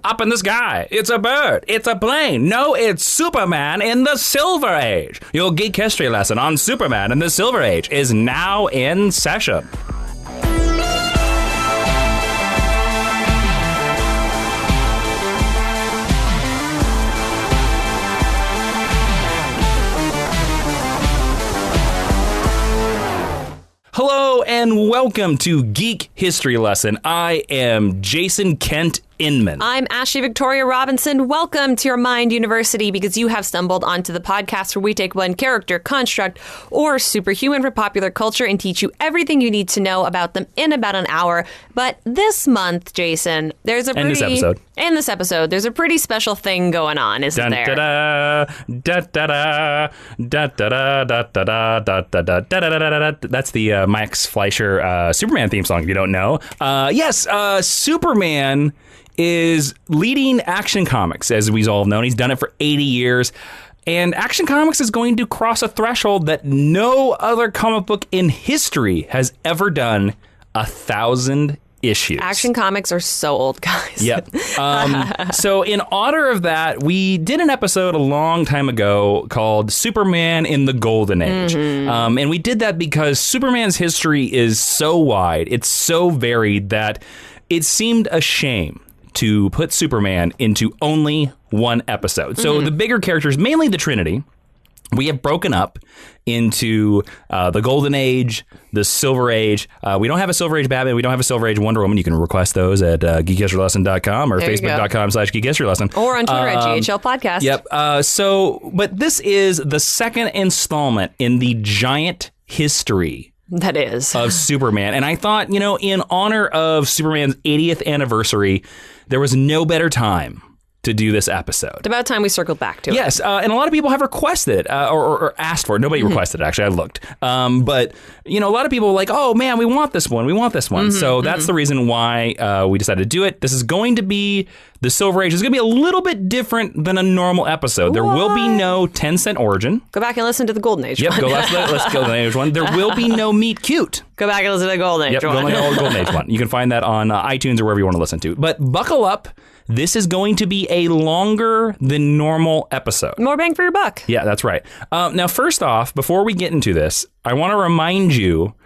up in the sky. It's a bird. It's a plane. No, it's Superman in the Silver Age. Your geek history lesson on Superman in the Silver Age is now in session. Hello and welcome to Geek History Lesson. I am Jason Kent Inman. I'm Ashley Victoria Robinson. Welcome to your Mind University, because you have stumbled onto the podcast where we take one character, construct, or superhuman from popular culture and teach you everything you need to know about them in about an hour. But this month, Jason, there's a pretty... In this episode, there's a pretty special thing going on, isn't there? That's the Max Fleischer Superman theme song, if you don't know. Yes, Superman is leading Action Comics, as we've all known. He's done it for 80 years. And Action Comics is going to cross a threshold that no other comic book in history has ever done: 1,000 issues. Action Comics are so old, guys. Yep. So in honor of that, we did an episode a long time ago called Superman in the Golden Age. And we did that because Superman's history is so wide, it's so varied, that it seemed a shame to put Superman into only one episode. So the bigger characters, mainly the Trinity, we have broken up into the Golden Age, the Silver Age. We don't have a Silver Age Batman. We don't have a Silver Age Wonder Woman. You can request those at geekhistorylesson.com or facebook.com/geekhistorylesson. Or on Twitter at GHL Podcast. Yep. But this is the second installment in the giant history that is of Superman. And I thought, in honor of Superman's 80th anniversary, there was no better time to do this episode. It's about time we circled back to it. Yes, and a lot of people have requested it or asked for it. Nobody requested it, actually. I looked. But, a lot of people were like, oh, man, we want this one. We want this one. So that's the reason why we decided to do it. This is going to be the Silver Age. It's going to be a little bit different than a normal episode. There will be no 10-cent origin. Go back and listen to the Golden Age one. Let's go to the Golden Age one. There will be no Meet Cute. Go back and listen to the Golden Age one. Go Golden Age one. You can find that on iTunes or wherever you want to listen to. But buckle up. This is going to be a longer than normal episode. More bang for your buck. Yeah, that's right. Now, first off, before we get into this, I want to remind you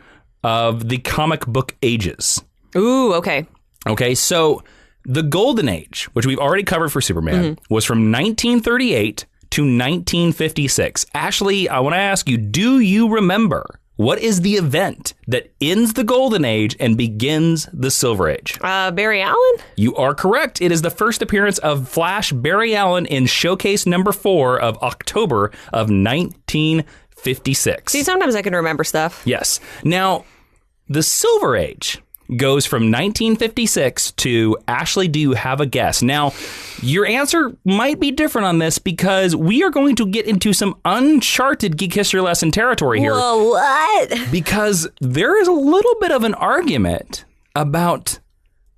of the comic book ages. Ooh, okay. Okay, so the Golden Age, which we've already covered for Superman, was from 1938 to 1956. Ashley, I want to ask you, do you remember what is the event that ends the Golden Age and begins the Silver Age? Barry Allen? You are correct. It is the first appearance of Flash Barry Allen in Showcase number 4 of October of 1956. See, sometimes I can remember stuff. Yes. Now, the Silver Age goes from 1956 to, Ashley, do you have a guess? Now, your answer might be different on this because we are going to get into some uncharted Geek History Lesson territory here. Whoa, what? Because there is a little bit of an argument about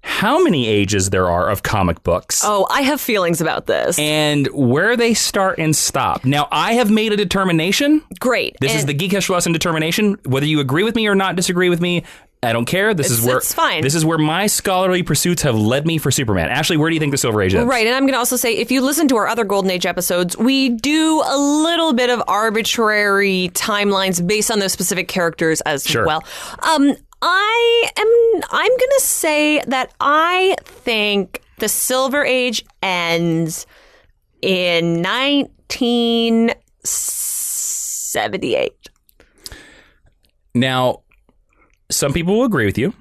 how many ages there are of comic books. Oh, I have feelings about this. And where they start and stop. Now, I have made a determination. Great. This is the Geek History Lesson determination. Whether you agree with me or not disagree with me, I don't care. It's fine. This is where my scholarly pursuits have led me for Superman. Ashley, where do you think the Silver Age is? Right, and I'm going to also say, if you listen to our other Golden Age episodes, we do a little bit of arbitrary timelines based on those specific characters as well. I'm going to say that I think the Silver Age ends in 1978. Now, some people will agree with you.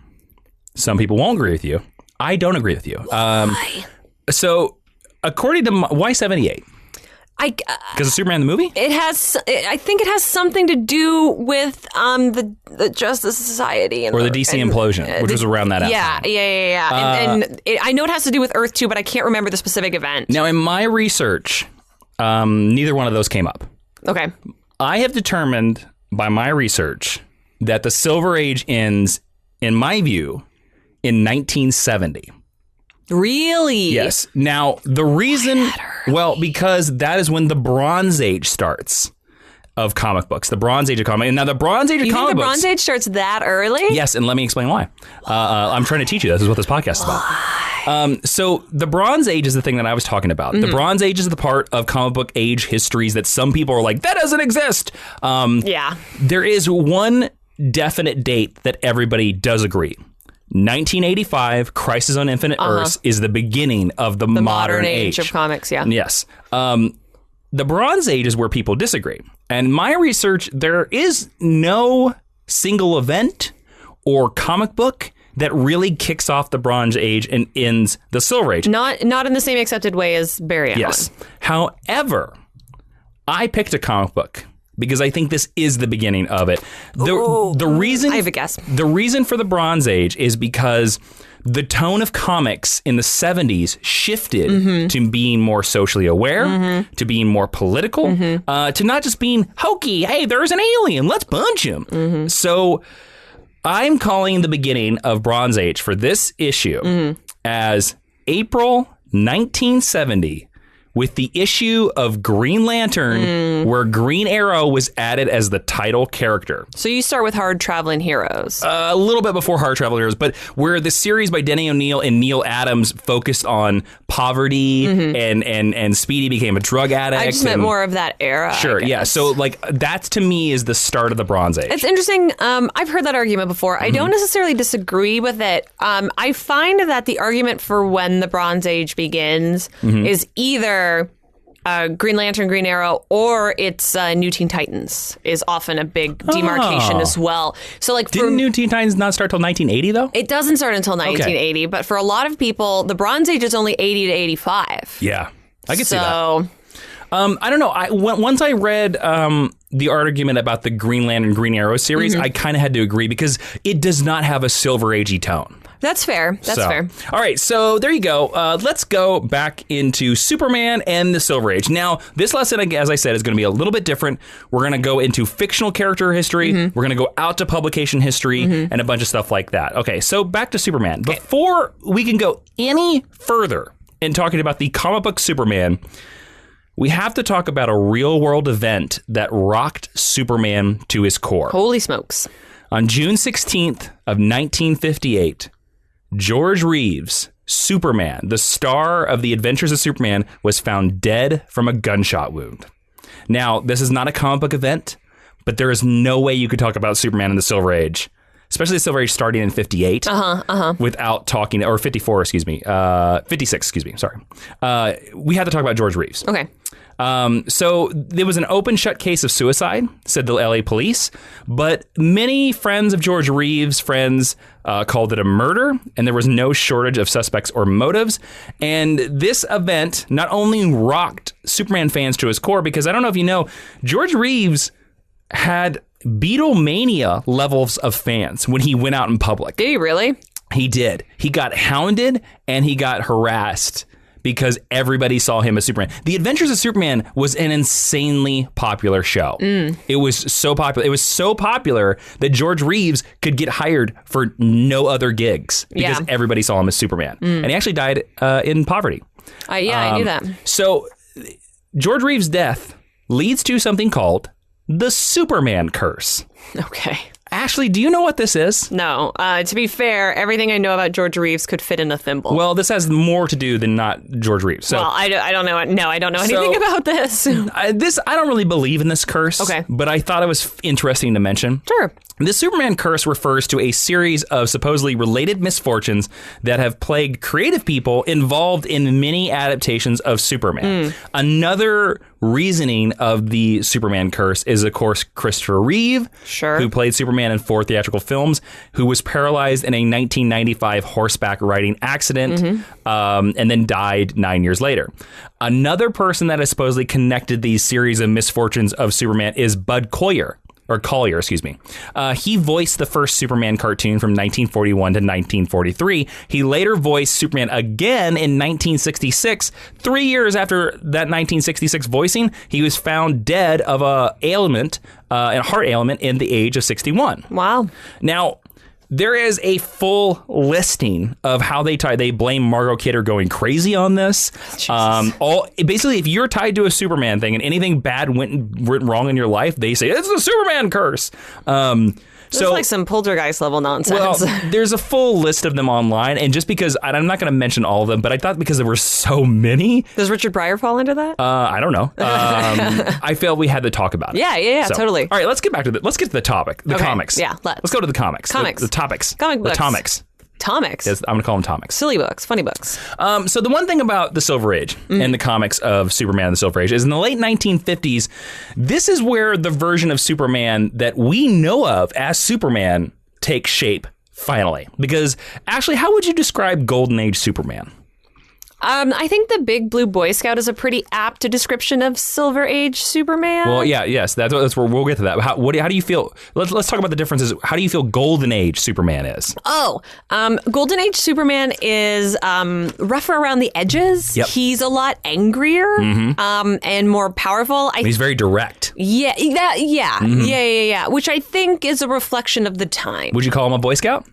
Some people won't agree with you. I don't agree with you. Why? So, according to why 78? Because of Superman the movie? I think it has something to do with the Justice Society or the DC implosion, which was around that time. Yeah. And I know it has to do with Earth too, but I can't remember the specific event. Now, in my research, neither one of those came up. Okay. I have determined by my research that the Silver Age ends, in my view, in 1970. Really? Yes. Now, the reason, because that is when the Bronze Age starts of comic books. The Bronze Age of comic. Now, the Bronze Age of comic books. You think the Bronze Age starts that early? Yes, and let me explain why. I'm trying to teach you. This is what this podcast is about. So the Bronze Age is the thing that I was talking about. The Bronze Age is the part of comic book age histories that some people are like, that doesn't exist. There is one definite date that everybody does agree. 1985, Crisis on Infinite Earths is the beginning of the modern age of comics. Yeah. Yes. The Bronze Age is where people disagree. And my research, there is no single event or comic book that really kicks off the Bronze Age and ends the Silver Age. Not in the same accepted way as Barry Allen. Yes. However, I picked a comic book because I think this is the beginning of it. The reason I have a guess. The reason for the Bronze Age is because the tone of comics in the 70s shifted to being more socially aware, to being more political, to not just being hokey. Hey, there's an alien. Let's punch him. So I'm calling the beginning of Bronze Age for this issue as April 1970. With the issue of Green Lantern, where Green Arrow was added as the title character. So you start with Hard Traveling Heroes. A little bit before Hard Traveling Heroes, but where the series by Denny O'Neil and Neil Adams focused on poverty and Speedy became a drug addict. I just meant more of that era. Sure, yeah. So like that's to me is the start of the Bronze Age. It's interesting. I've heard that argument before. I don't necessarily disagree with it. I find that the argument for when the Bronze Age begins is either Green Lantern, Green Arrow, or it's New Teen Titans is often a big demarcation as well. So, like, didn't New Teen Titans not start till 1980 though? It doesn't start until 1980, but for a lot of people, the Bronze Age is only 80 to 85. Yeah, I could see that. I don't know. Once I read the argument about the Green Lantern, Green Arrow series, I kind of had to agree because it does not have a Silver Agey tone. That's fair. That's fair. All right, so there you go. Let's go back into Superman and the Silver Age. Now, this lesson, as I said, is going to be a little bit different. We're going to go into fictional character history. We're going to go out to publication history and a bunch of stuff like that. Okay, so back to Superman. Okay. Before we can go any further in talking about the comic book Superman, we have to talk about a real-world event that rocked Superman to his core. Holy smokes. On June 16th of 1958, George Reeves, Superman, the star of The Adventures of Superman, was found dead from a gunshot wound. Now, this is not a comic book event, but there is no way you could talk about Superman in the Silver Age, especially the Silver Age starting in 58, without talking, or 54, 56, excuse me, sorry. We had to talk about George Reeves. Okay. So there was an open shut case of suicide, said the LA police, but many friends of George Reeves' called it a murder, and there was no shortage of suspects or motives. And this event not only rocked Superman fans to his core, because I don't know if you know, George Reeves had Beatlemania levels of fans when he went out in public. Did he really? He did. He got hounded and he got harassed because everybody saw him as Superman. The Adventures of Superman was an insanely popular show. It was so popular. It was so popular that George Reeves could get hired for no other gigs because everybody saw him as Superman. And he actually died in poverty. I knew that. So George Reeves' death leads to something called the Superman curse. Okay. Ashley, do you know what this is? No. To be fair, everything I know about George Reeves could fit in a thimble. Well, this has more to do than not George Reeves. So, well, I don't know. No, I don't know anything about this. I don't really believe in this curse. Okay. But I thought it was interesting to mention. Sure. The Superman curse refers to a series of supposedly related misfortunes that have plagued creative people involved in many adaptations of Superman. Another reasoning of the Superman curse is, of course, Christopher Reeve, who played Superman in 4 theatrical films, who was paralyzed in a 1995 horseback riding accident and then died 9 years later. Another person that has supposedly connected these series of misfortunes of Superman is Bud Collyer. Or Collier, excuse me. He voiced the first Superman cartoon from 1941 to 1943. He later voiced Superman again in 1966. 3 years after that 1966 voicing, he was found dead of a heart ailment in the age of 61. Wow. Now, there is a full listing of how they blame Margot Kidder going crazy on this. Basically, if you're tied to a Superman thing and anything bad went wrong in your life, they say it's the Superman curse. It's like some poltergeist level nonsense. Well, there's a full list of them online, and just because I'm not going to mention all of them, but I thought because there were so many. Does Richard Pryor fall into that? I don't know. I felt we had to talk about it. Yeah, so, totally. All right, let's get to the topic. The comics. Yeah, let's go to the comics. The topics. Comic books. The tomics. Tomics. Yes, I'm going to call them tomics. Silly books, funny books. So the one thing about the Silver Age and the comics of Superman and the Silver Age is in the late 1950s, this is where the version of Superman that we know of as Superman takes shape, finally. Because, actually, how would you describe Golden Age Superman? I think the Big Blue Boy Scout is a pretty apt description of Silver Age Superman. Well, yes, that's where we'll get to that. How do you feel? Let's talk about the differences. How do you feel Golden Age Superman is? Golden Age Superman is rougher around the edges. Yep. He's a lot angrier and more powerful. He's very direct. Yeah, which I think is a reflection of the time. Would you call him a Boy Scout?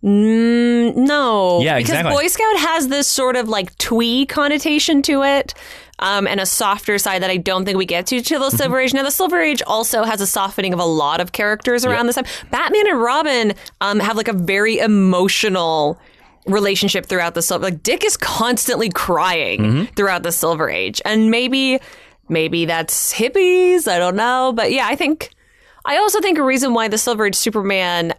No. Yeah, because exactly. Boy Scout has this sort of like twee connotation to it, and a softer side that I don't think we get to the Silver Age. Now, the Silver Age also has a softening of a lot of characters around this time. Batman and Robin have like a very emotional relationship throughout the Silver. Like Dick is constantly crying throughout the Silver Age, and maybe that's hippies. I don't know, but yeah, I also think a reason why the Silver Age Superman.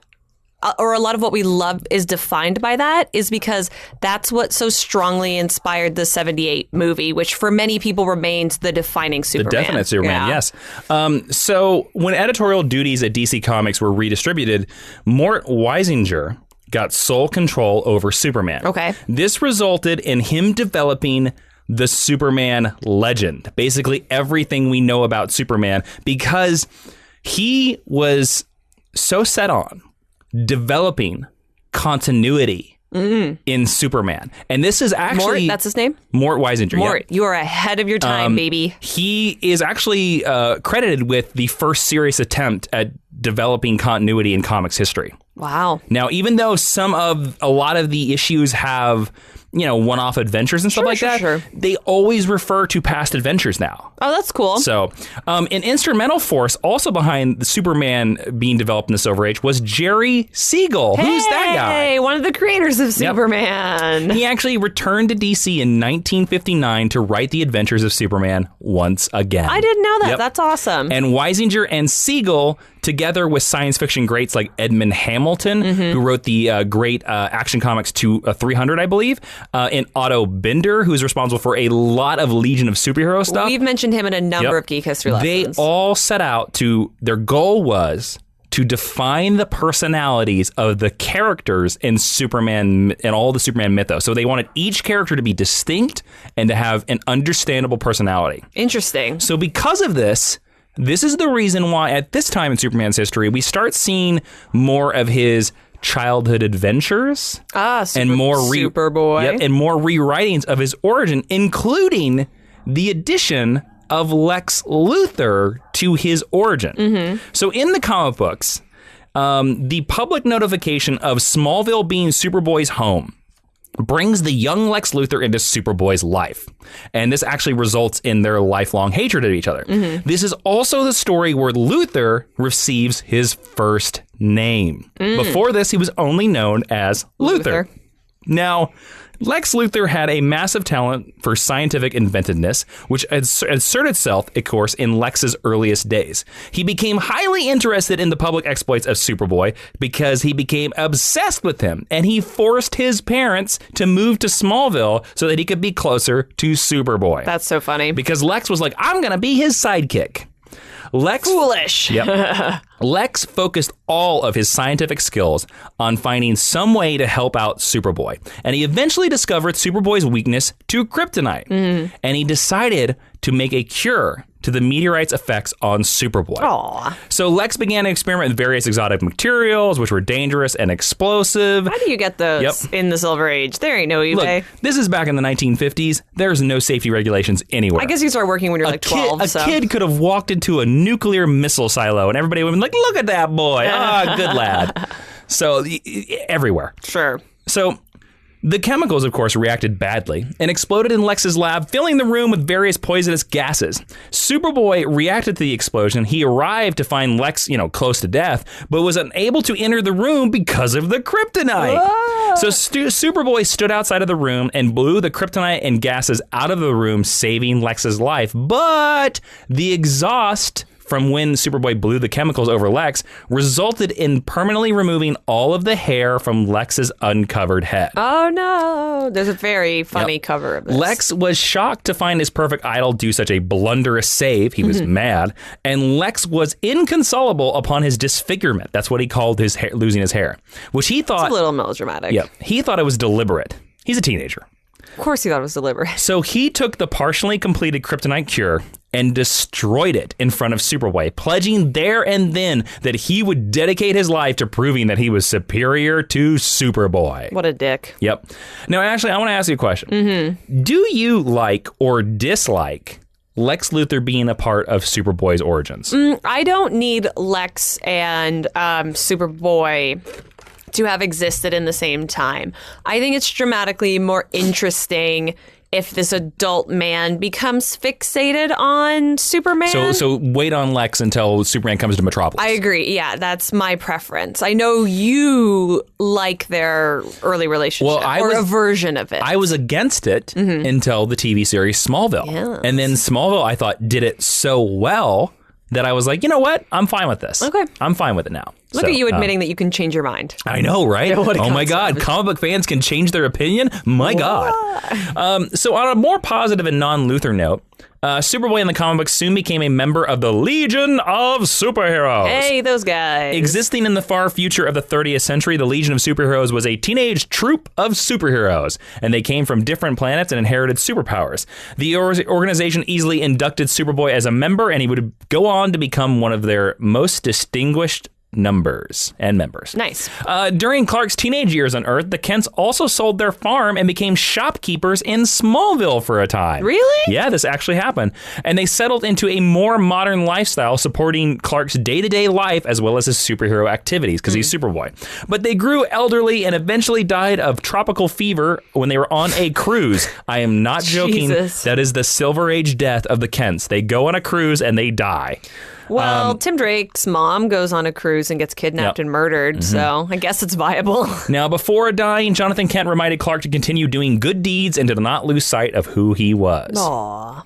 Or a lot of what we love is defined by that is because that's what so strongly inspired the 78 movie, which for many people remains the defining Superman. The definite Superman, yes. So when editorial duties at DC Comics were redistributed, Mort Weisinger got sole control over Superman. Okay. This resulted in him developing the Superman legend, basically everything we know about Superman, because he was so set on developing continuity in Superman. And this is actually... Mort, that's his name? Mort Weisinger. Mort, you are ahead of your time, baby. He is actually credited with the first serious attempt at developing continuity in comics history. Wow. Now, even though a lot of the issues have, one-off adventures and stuff like that, they always refer to past adventures now. Oh, that's cool. So, an instrumental force also behind the Superman being developed in the Silver Age was Jerry Siegel. Who's that guy? Hey, one of the creators of Superman. He actually returned to DC in 1959 to write the adventures of Superman once again. I didn't know that. Yep. That's awesome. And Weisinger and Siegel, together with science fiction greats like Edmund Hamilton, who wrote the great Action Comics 300, I believe, and Otto Bender, who's responsible for a lot of Legion of Superhero stuff. We've mentioned him in a number of Geek History lessons. They all set out their goal was to define the personalities of the characters in Superman and all the Superman mythos. So they wanted each character to be distinct and to have an understandable personality. Interesting. So because of this is the reason why at this time in Superman's history, we start seeing more of his childhood adventures and more Superboy. And more rewritings of his origin, including the addition of Lex Luthor to his origin. So in the comic books, the public notification of Smallville being Superboy's home brings the young Lex Luthor into Superboy's life. And this actually results in their lifelong hatred of each other. This is also the story where Luthor receives his first name. Before this, he was only known as Luthor. Now, Lex Luthor had a massive talent for scientific inventiveness, which asserted itself, of course, in Lex's earliest days. He became highly interested in the public exploits of Superboy because he became obsessed with him, and he forced his parents to move to Smallville so that he could be closer to Superboy. That's so funny. Because Lex was like, I'm going to be his sidekick. Foolish. Yep. Lex focused all of his scientific skills on finding some way to help out Superboy. And he eventually discovered Superboy's weakness to Kryptonite. And he decided to make a cure to the meteorite's effects on Superboy. Aww. So Lex began to experiment with various exotic materials, which were dangerous and explosive. How do you get those in the Silver Age? There ain't no eBay. Look, this is back in the 1950s. There's no safety regulations anywhere. I guess you start working when you're like 12. A kid could have walked into a nuclear missile silo and everybody would have been like, look at that boy. Good lad. So everywhere. Sure. So The chemicals, of course, reacted badly and exploded in Lex's lab, filling the room with various poisonous gases. Superboy reacted to the explosion. He arrived to find Lex, close to death, but was unable to enter the room because of the kryptonite. Whoa. So Superboy stood outside of the room and blew the kryptonite and gases out of the room, saving Lex's life. But the exhaust from when Superboy blew the chemicals over Lex resulted in permanently removing all of the hair from Lex's uncovered head. Oh, no. There's a very funny cover of this. Lex was shocked to find his perfect idol do such a blunderous save. He was mad. And Lex was inconsolable upon his disfigurement. That's what he called his hair, losing his hair, which he thought... It's a little melodramatic. Yeah. He thought it was deliberate. He's a teenager. Of course he thought it was deliberate. So he took the partially completed kryptonite cure and destroyed it in front of Superboy, pledging there and then that he would dedicate his life to proving that he was superior to Superboy. What a dick. Yep. Now, Ashley, I want to ask you a question. Do you like or dislike Lex Luthor being a part of Superboy's origins? I don't need Lex and Superboy to have existed in the same time. I think it's dramatically more interesting if this adult man becomes fixated on Superman. So wait on Lex until Superman comes to Metropolis. I agree. Yeah, that's my preference. I know you like their early relationship, a version of it. I was against it until the TV series Smallville. Yes. And then Smallville, I thought, did it so well that I was like, you know what? I'm fine with this. Okay. I'm fine with it now. Look at you admitting that you can change your mind. I know, right? Oh my God. concept. Comic book fans can change their opinion? My God. So on a more positive and non-Luthor note, Superboy in the comic books soon became a member of the Legion of Superheroes. Hey, those guys. Existing in the far future of the 30th century, the Legion of Superheroes was a teenage troupe of superheroes, and they came from different planets and inherited superpowers. The organization easily inducted Superboy as a member, and he would go on to become one of their most distinguished members. Nice. During Clark's teenage years on Earth, the Kents also sold their farm and became shopkeepers in Smallville for a time. Really? Yeah, this actually happened. And they settled into a more modern lifestyle, supporting Clark's day-to-day life as well as his superhero activities, because he's Superboy. But they grew elderly and eventually died of tropical fever when they were on a cruise. I am not joking. Jesus. That is the Silver Age death of the Kents. They go on a cruise and they die. Well, Tim Drake's mom goes on a cruise and gets kidnapped and murdered, so I guess it's viable. Now, before dying, Jonathan Kent reminded Clark to continue doing good deeds and to not lose sight of who he was. Aww.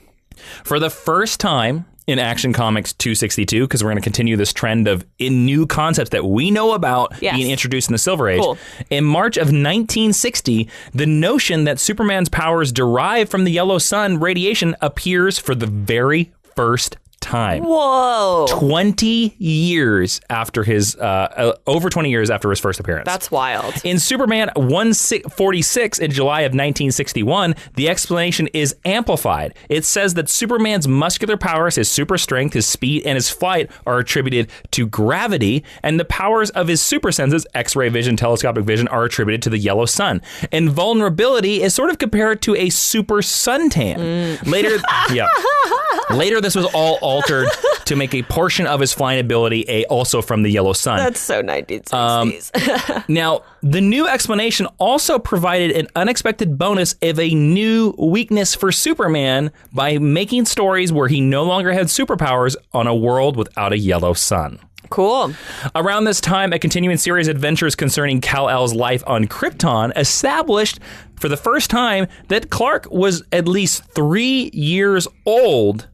For the first time in Action Comics 262, because we're going to continue this trend of new concepts that we know about being introduced in the Silver Age. Cool. In March of 1960, the notion that Superman's powers derive from the yellow sun radiation appears for the very first time. Whoa. 20 years after his, over 20 years after his first appearance. That's wild. In Superman 146 in July of 1961, the explanation is amplified. It says that Superman's muscular powers, his super strength, his speed, and his flight are attributed to gravity, and the powers of his super senses, X-ray vision, telescopic vision, are attributed to the yellow sun. And vulnerability is sort of compared to a super suntan. Later, this was all altered to make a portion of his flying ability also from the yellow sun. That's so 1960s. Now, the new explanation also provided an unexpected bonus of a new weakness for Superman by making stories where he no longer had superpowers on a world without a yellow sun. Cool. Around this time, a continuing series of adventures concerning Kal-El's life on Krypton established for the first time that Clark was at least 3 years old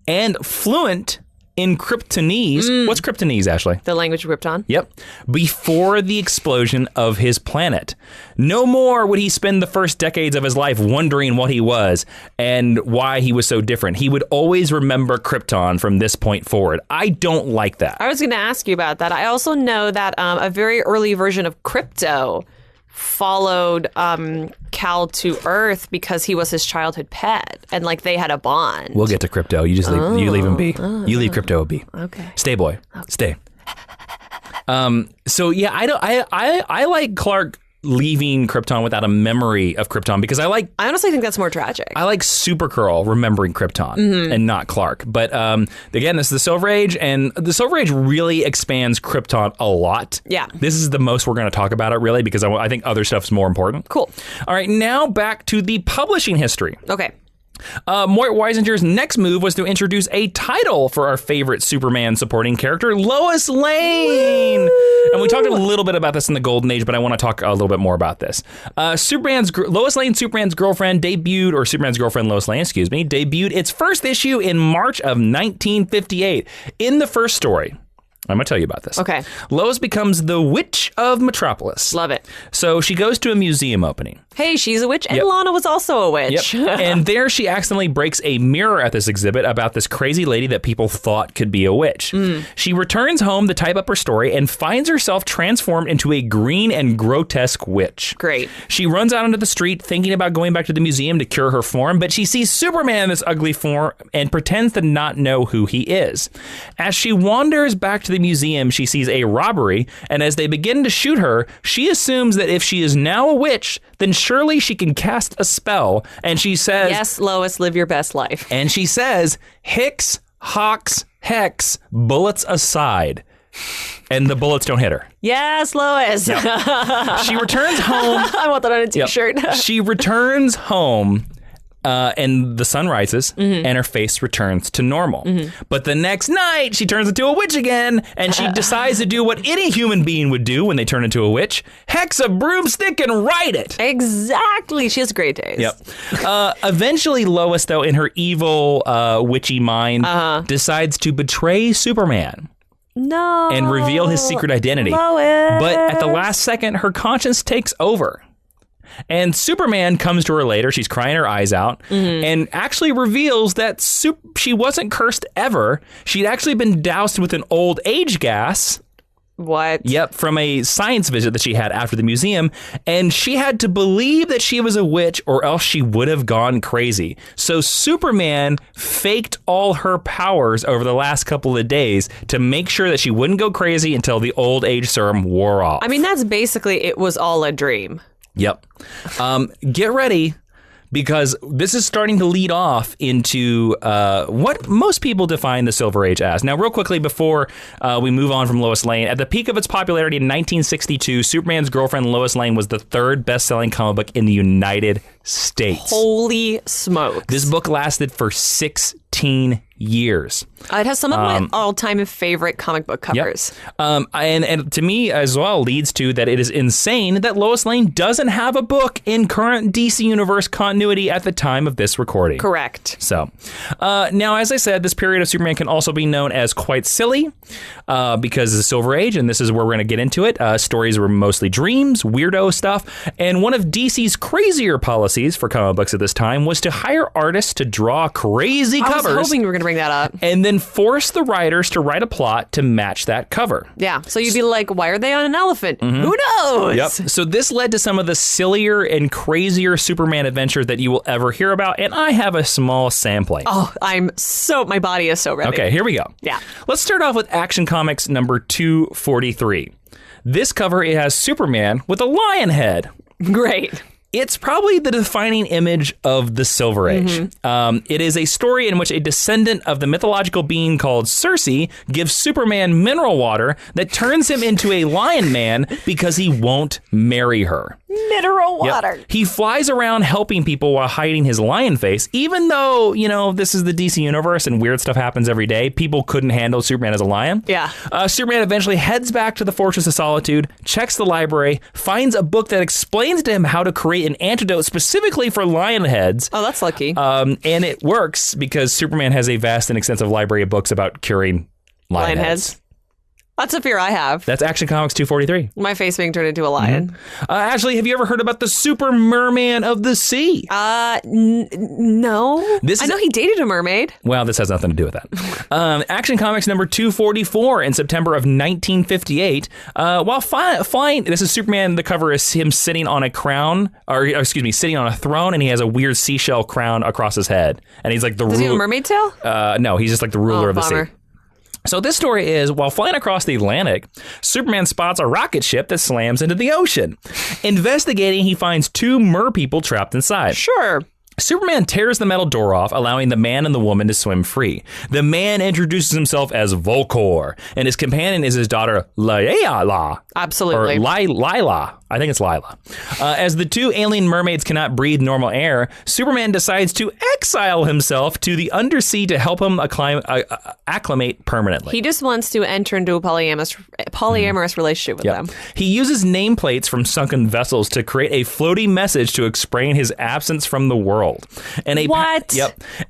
and fluent in Kryptonese. What's Kryptonese, Ashley? The language of Krypton? Yep. Before the explosion of his planet. No more would he spend the first decades of his life wondering what he was and why he was so different. He would always remember Krypton from this point forward. I don't like that. I was going to ask you about that. I also know that a very early version of Krypto followed Kal to Earth because he was his childhood pet, and like they had a bond. We'll get to Krypto. You just you leave him be. You leave Krypto be. Okay. Stay, boy. Okay. Stay. So yeah, I like Clark leaving Krypton without a memory of Krypton, because I honestly think that's more tragic. I like Supergirl remembering Krypton and not Clark. But again, this is the Silver Age, and the Silver Age really expands Krypton a lot. Yeah. This is the most we're going to talk about it, really, because I think other stuff is more important. Cool. All right, now back to the publishing history. Okay. Mort Weisinger's next move was to introduce a title for our favorite Superman supporting character, Lois Lane. Woo! And we talked a little bit about this in the Golden Age, but I want to talk a little bit more about this. Lois Lane, Superman's girlfriend, Superman's girlfriend, Lois Lane, debuted its first issue in March of 1958. In the first story, I'm going to tell you about this. Okay. Lois becomes the Witch of Metropolis. Love it. So she goes to a museum opening. Hey, she's a witch, and Lana was also a witch. Yep. And there she accidentally breaks a mirror at this exhibit about this crazy lady that people thought could be a witch. She returns home to type up her story and finds herself transformed into a green and grotesque witch. Great. She runs out onto the street thinking about going back to the museum to cure her form, but she sees Superman in this ugly form and pretends to not know who he is. As she wanders back to the museum, she sees a robbery, and as they begin to shoot her, she assumes that if she is now a witch, then surely she can cast a spell. And she says, yes, Lois, live your best life. And she says, Hicks, Hawks, Hex, bullets aside. And the bullets don't hit her. Yes, Lois. No. She returns home. I want that on a t-shirt. Yep. She returns home. And the sun rises, and her face returns to normal. But the next night, she turns into a witch again, and she decides to do what any human being would do when they turn into a witch: hex a broomstick and ride it. Exactly. She has great days. Yep. Eventually, Lois, though, in her evil, witchy mind, decides to betray Superman. No. And reveal his secret identity. Lois. But at the last second, her conscience takes over. And Superman comes to her later. She's crying her eyes out and actually reveals that she wasn't cursed ever. She'd actually been doused with an old age gas. What? Yep, from a science visit that she had after the museum. And she had to believe that she was a witch or else she would have gone crazy. So Superman faked all her powers over the last couple of days to make sure that she wouldn't go crazy until the old age serum wore off. I mean, that's basically it was all a dream. Yep. Get ready, because this is starting to lead off into what most people define the Silver Age as. Now, real quickly, before we move on from Lois Lane, at the peak of its popularity in 1962, Superman's girlfriend Lois Lane was the third best-selling comic book in the United States. Holy smokes. This book lasted for 16 years. It has some of my all-time favorite comic book covers. Yep. And to me as well leads to that it is insane that Lois Lane doesn't have a book in current DC Universe continuity at the time of this recording. Correct. So, now, as I said, this period of Superman can also be known as quite silly because of the Silver Age, and this is where we're going to get into it. Stories were mostly dreams, weirdo stuff, and one of DC's crazier policies for comic books at this time was to hire artists to draw crazy covers. I was hoping you were going to bring that up. And then force the writers to write a plot to match that cover. Yeah, so you'd be like, why are they on an elephant? Who knows? Yep. So this led to some of the sillier and crazier Superman adventures that you will ever hear about, and I have a small sampling. Oh, my body is so ready. Okay, here we go. Yeah. Let's start off with Action Comics number 243. This cover, it has Superman with a lion head. Great. It's probably the defining image of the Silver Age. It is a story in which a descendant of the mythological being called Circe gives Superman mineral water that turns him into a lion man because he won't marry her. Mineral water. Yep. He flies around helping people while hiding his lion face, even though, this is the DC Universe and weird stuff happens every day. People couldn't handle Superman as a lion. Yeah. Superman eventually heads back to the Fortress of Solitude, checks the library, finds a book that explains to him how to create an antidote specifically for lion heads. Oh, that's lucky. And it works because Superman has a vast and extensive library of books about curing lion heads. That's a fear I have. That's Action Comics 243. My face being turned into a lion. Ashley, have you ever heard about the Super Merman of the Sea? No. I know he dated a mermaid. Well, this has nothing to do with that. Action Comics number 244 in September of 1958. While flying, this is Superman. The cover is him sitting on a crown, sitting on a throne, and he has a weird seashell crown across his head. And he's like the ruler. Does he have a mermaid tail? No, he's just like the ruler of the sea. So this story is, while flying across the Atlantic, Superman spots a rocket ship that slams into the ocean. Investigating, he finds 2 merpeople trapped inside. Sure. Superman tears the metal door off, allowing the man and the woman to swim free. The man introduces himself as Volcor, and his companion is his daughter, Layla. Absolutely. Or Lila. I think it's Lila. As the 2 alien mermaids cannot breathe normal air, Superman decides to exile himself to the undersea to help him acclimate permanently. He just wants to enter into a polyamorous relationship with them. He uses nameplates from sunken vessels to create a floating message to explain his absence from the world. And What?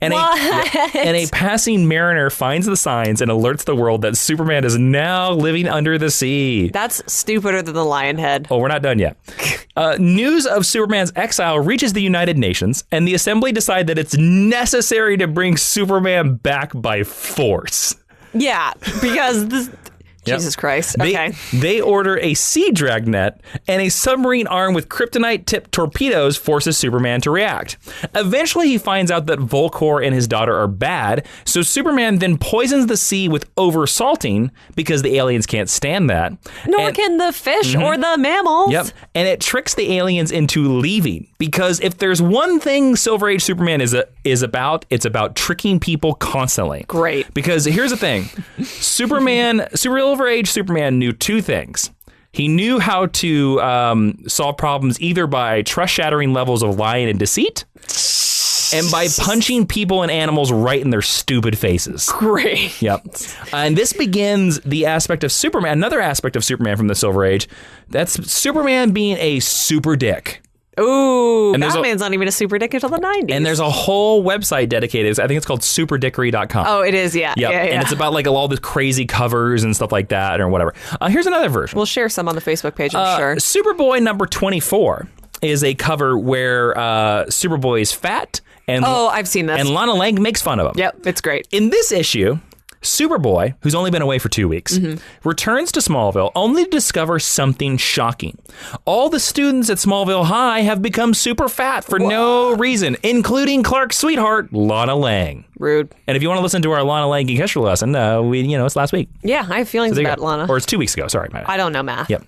And a passing mariner finds the signs and alerts the world that Superman is now living under the sea. That's stupider than the lion head. Oh, we're not done yet. News of Superman's exile reaches the United Nations, and the Assembly decide that it's necessary to bring Superman back by force. Yeah, because this... Jesus Christ. Okay. They order a sea dragnet, and a submarine armed with kryptonite-tipped torpedoes forces Superman to react. Eventually, he finds out that Volcor and his daughter are bad, so Superman then poisons the sea with oversalting because the aliens can't stand that. Nor can the fish or the mammals. Yep. And it tricks the aliens into leaving, because if there's one thing Silver Age Superman is about, it's about tricking people constantly. Great. Because here's the thing. Silver Age Superman knew 2 things. He knew how to solve problems either by trust-shattering levels of lying and deceit, and by punching people and animals right in their stupid faces. Great. Yep. And this begins the aspect of Superman, another aspect of Superman from the Silver Age. That's Superman being a super dick. Ooh, Batman's not even a super dick until the 90s. And there's a whole website dedicated. I think it's called superdickery.com. Oh, it is, yeah. Yep. Yeah. And it's about like all the crazy covers and stuff like that or whatever. Here's another version. We'll share some on the Facebook page, I'm sure. Superboy number 24 is a cover where Superboy is fat. And, I've seen this. And Lana Lang makes fun of him. Yep, it's great. In this issue, Superboy, who's only been away for 2 weeks, returns to Smallville only to discover something shocking. All the students at Smallville High have become super fat for no reason, including Clark's sweetheart, Lana Lang. Rude. And if you want to listen to our Lana Lang Geek History lesson, it's last week. Yeah, I have feelings about Lana. Or it's 2 weeks ago. Sorry, I don't know math. Yep.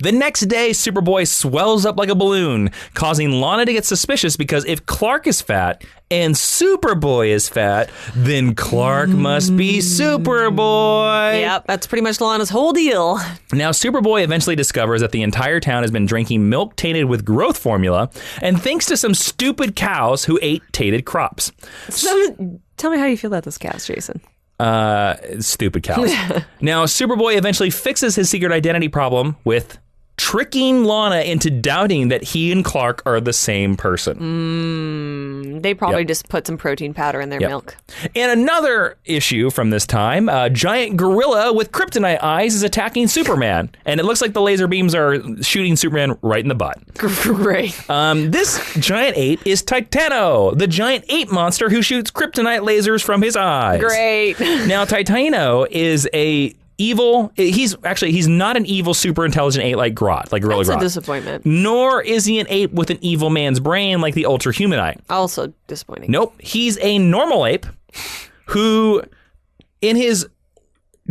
The next day, Superboy swells up like a balloon, causing Lana to get suspicious because if Clark is fat and Superboy is fat, then Clark must be Superboy. Yep, that's pretty much Lana's whole deal. Now, Superboy eventually discovers that the entire town has been drinking milk tainted with growth formula, and thanks to some stupid cows who ate tainted crops. So, tell me how you feel about those cows, Jason. Stupid cows. Now, Superboy eventually fixes his secret identity problem with tricking Lana into doubting that he and Clark are the same person. They probably just put some protein powder in their milk. And another issue from this time, a giant gorilla with kryptonite eyes is attacking Superman. And it looks like the laser beams are shooting Superman right in the butt. Great. This giant ape is Titano, the giant ape monster who shoots kryptonite lasers from his eyes. Great. Now, Titano is he's not an evil super intelligent ape like Grodd, like Gorilla Grodd. That's a disappointment. Nor is he an ape with an evil man's brain like the Ultra Humanite. Also disappointing. Nope. He's a normal ape who, in his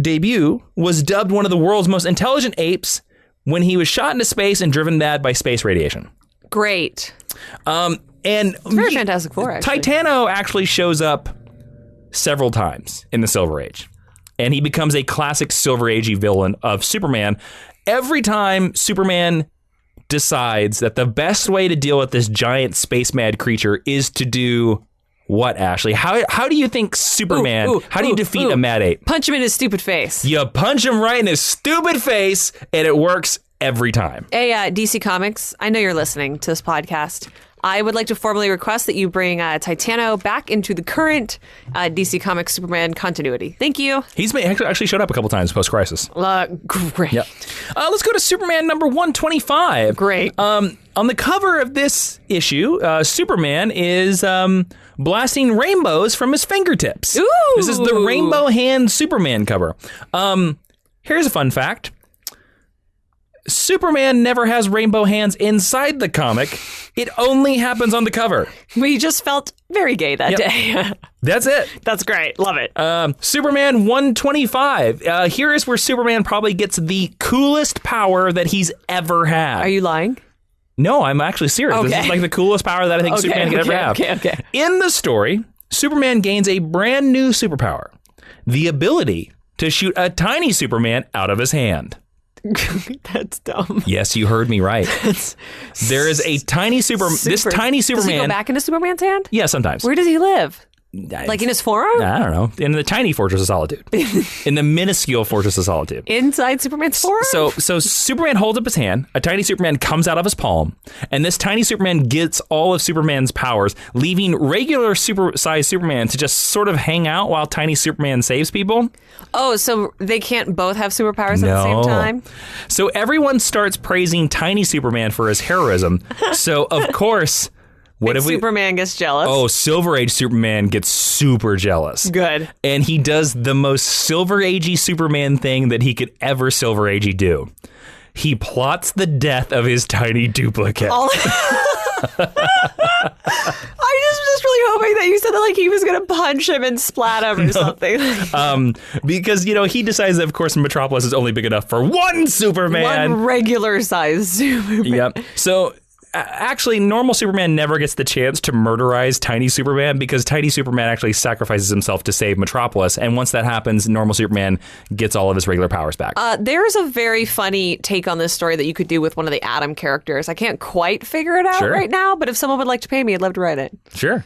debut, was dubbed one of the world's most intelligent apes when he was shot into space and driven mad by space radiation. Great. And it's very Fantastic Four, actually. Titano actually shows up several times in the Silver Age. And he becomes a classic Silver Agey villain of Superman. Every time Superman decides that the best way to deal with this giant space mad creature is to do what, Ashley? How do you think Superman, how do you defeat a mad ape? Punch him in his stupid face. You punch him right in his stupid face, and it works every time. Hey, DC Comics, I know you're listening to this podcast. I would like to formally request that you bring Titano back into the current DC Comics Superman continuity. Thank you. He's actually showed up a couple times post-crisis. Great. Yep. Let's go to Superman number 125. Great. On the cover of this issue, Superman is blasting rainbows from his fingertips. Ooh. This is the Rainbow Hand Superman cover. Here's a fun fact. Superman never has rainbow hands inside the comic. It only happens on the cover. We just felt very gay that day. That's it. That's great. Love it. Superman 125. Here is where Superman probably gets the coolest power that he's ever had. Are you lying? No, I'm actually serious. Okay. This is like the coolest power that I think Superman could ever have. Okay. In the story, Superman gains a brand new superpower. The ability to shoot a tiny Superman out of his hand. That's dumb. Yes, you heard me right. There is a tiny This tiny Superman. Does he go back into Superman's hand? Yeah, sometimes. Where does he live? Like in his forearm? I don't know. In the tiny Fortress of Solitude. In the minuscule Fortress of Solitude. Inside Superman's forearm? So Superman holds up his hand, a tiny Superman comes out of his palm, and this tiny Superman gets all of Superman's powers, leaving regular super-sized Superman to just sort of hang out while tiny Superman saves people. Oh, so they can't both have superpowers at the same time? So everyone starts praising tiny Superman for his heroism. So, of course... What if Superman gets jealous? Oh, Silver Age Superman gets super jealous. Good. And he does the most Silver Agey Superman thing that he could ever Silver Agey do. He plots the death of his tiny duplicate. I was just really hoping that you said that like he was going to punch him and splat him or something. Because, he decides that, of course, Metropolis is only big enough for one Superman. One regular-sized Superman. Yep. So... Actually, normal Superman never gets the chance to murderize Tiny Superman because Tiny Superman actually sacrifices himself to save Metropolis. And once that happens, normal Superman gets all of his regular powers back. There's a very funny take on this story that you could do with one of the Atom characters. I can't quite figure it out right now, but if someone would like to pay me, I'd love to write it. Sure.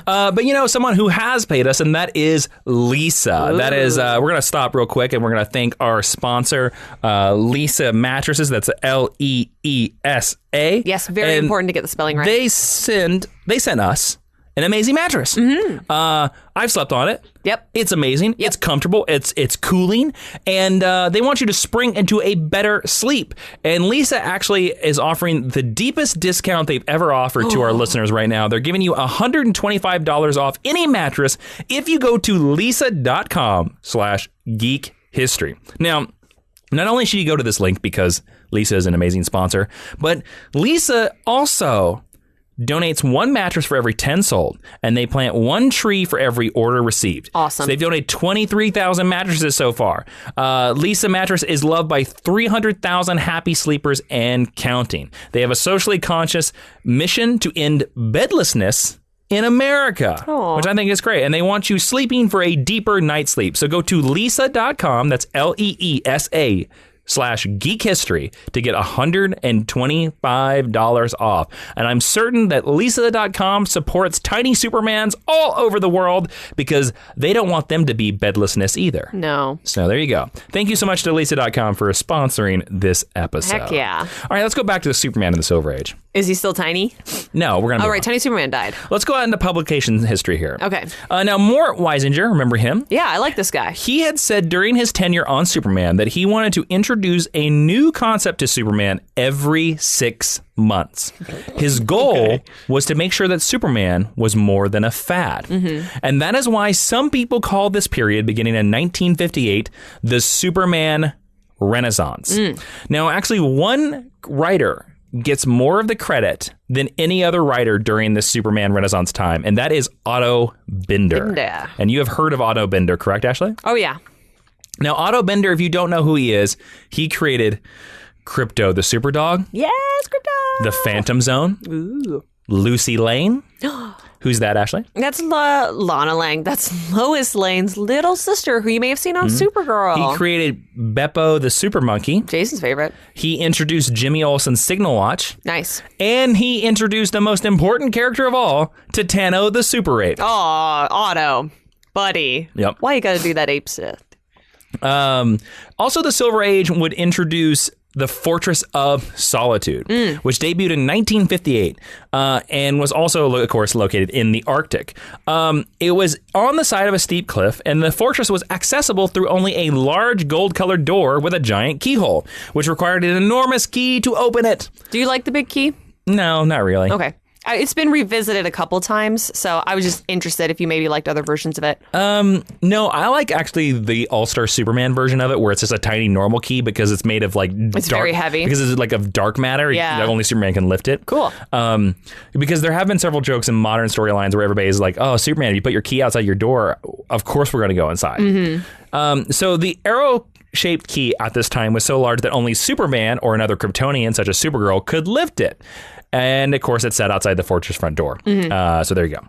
But, someone who has paid us, and that is Lisa. Ooh. That is, we're going to stop real quick, and we're going to thank our sponsor, Lisa Mattresses. That's Leesa. Yes, very important to get the spelling right. They sent us an amazing mattress. Mm-hmm. I've slept on it. Yep. It's amazing. Yep. It's comfortable. It's cooling. And they want you to spring into a better sleep. And Lisa actually is offering the deepest discount they've ever offered to our listeners right now. They're giving you $125 off any mattress if you go to lisa.com/geekhistory. Now, not only should you go to this link because Lisa is an amazing sponsor, but Lisa also donates one mattress for every 10 sold, and they plant one tree for every order received. Awesome. So they've donated 23,000 mattresses so far. Lisa Mattress is loved by 300,000 happy sleepers and counting. They have a socially conscious mission to end bedlessness in America, which I think is great. And they want you sleeping for a deeper night's sleep. So go to lisa.com, that's LEESA/geekhistory to get $125 off. And I'm certain that lisa.com supports tiny Supermans all over the world because they don't want them to be bedlessness either. No. So there you go. Thank you so much to lisa.com for sponsoring this episode. Heck yeah. All right, let's go back to the Superman in the Silver Age. Is he still tiny? No, we're going to. Oh, right. Tiny Superman died. Let's go out into publication history here. Okay. Now, Mort Weisinger, remember him? Yeah, I like this guy. He had said during his tenure on Superman that he wanted to introduce a new concept to Superman every 6 months. His goal was to make sure that Superman was more than a fad. Mm-hmm. And that is why some people call this period, beginning in 1958, the Superman Renaissance. Now, actually, one writer gets more of the credit than any other writer during this Superman Renaissance time, and that is Otto Bender. And you have heard of Otto Bender, correct, Ashley? Oh, yeah. Now, Otto Bender, if you don't know who he is, he created Krypto, the super dog. Yes, Krypto. The Phantom Zone. Ooh. Lucy Lane. Who's that, Ashley? That's Lana Lang. That's Lois Lane's little sister, who you may have seen on Supergirl. He created Beppo, the super monkey. Jason's favorite. He introduced Jimmy Olsen's Signal Watch. Nice. And he introduced the most important character of all, Titano, the Super Ape. Oh, Otto. Buddy. Yep. Why you gotta do that ape shit? Also, the Silver Age would introduce the Fortress of Solitude, which debuted in 1958 and was also, of course, located in the Arctic. It was on the side of a steep cliff, and the fortress was accessible through only a large gold-colored door with a giant keyhole, which required an enormous key to open it. Do you like the big key? No, not really. Okay. It's been revisited a couple times, so I was just interested if you maybe liked other versions of it. No, I like actually the All-Star Superman version of it, where it's just a tiny normal key because it's made of like it's dark, very heavy because it's like of dark matter. Yeah, only Superman can lift it. Cool. Because there have been several jokes in modern storylines where everybody's like, "Oh, Superman, if you put your key outside your door, of course we're going to go inside." Mm-hmm. So the arrow-shaped key at this time was so large that only Superman or another Kryptonian, such as Supergirl, could lift it. And, of course, it sat outside the fortress front door. Mm-hmm. So there you go.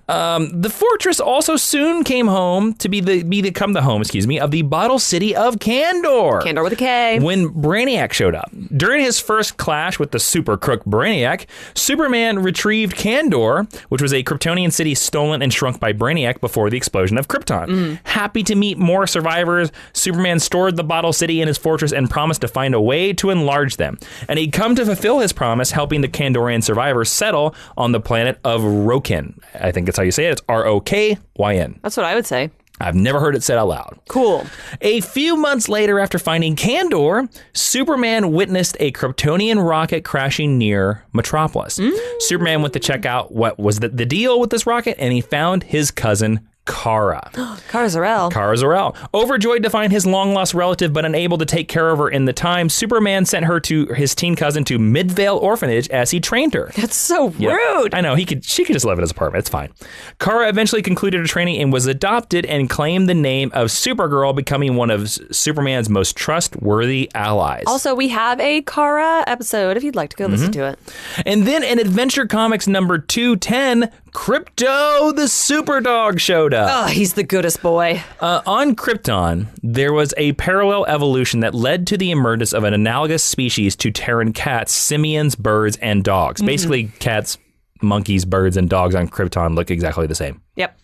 The fortress also soon came home to become the home, of the bottle city of Kandor. Kandor with a K. When Brainiac showed up. During his first clash with the super crook Brainiac, Superman retrieved Kandor, which was a Kryptonian city stolen and shrunk by Brainiac before the explosion of Krypton. Mm. Happy to meet more survivors, Superman stored the bottle city in his fortress and promised to find a way to enlarge them. And he'd come to fulfill his promise, helping the Kandorian survivors settle on the planet of Rokyn. I think that's how you say it. It's Rokyn. That's what I would say. I've never heard it said out loud. Cool. A few months later, after finding Kandor, Superman witnessed a Kryptonian rocket crashing near Metropolis. Superman went to check out what was the deal with this rocket, and he found his cousin Kara. Kara Zor-El. Overjoyed to find his long-lost relative, but unable to take care of her in the time, Superman sent her to his teen cousin to Midvale Orphanage as he trained her. That's so rude. I know. She could just live in his apartment. It's fine. Kara eventually concluded her training and was adopted and claimed the name of Supergirl, becoming one of Superman's most trustworthy allies. Also, we have a Kara episode if you'd like to go listen to it. And then in Adventure Comics number 210, Krypto the Superdog showed up. Oh, he's the goodest boy. On Krypton, there was a parallel evolution that led to the emergence of an analogous species to Terran cats, simians, birds, and dogs. Basically, cats, monkeys, birds, and dogs on Krypton look exactly the same. Yep.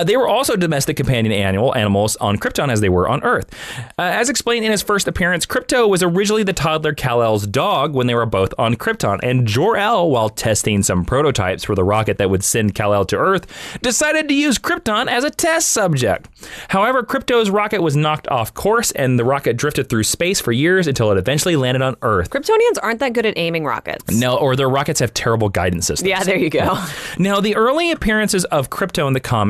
They were also domestic companion animals on Krypton as they were on Earth. As explained in his first appearance, Krypto was originally the toddler Kal-El's dog when they were both on Krypton, and Jor-El, while testing some prototypes for the rocket that would send Kal-El to Earth, decided to use Krypton as a test subject. However, Krypto's rocket was knocked off course, and the rocket drifted through space for years until it eventually landed on Earth. Kryptonians aren't that good at aiming rockets. No, or their rockets have terrible guidance systems. Yeah, there you go. Now, the early appearances of Krypto in the comics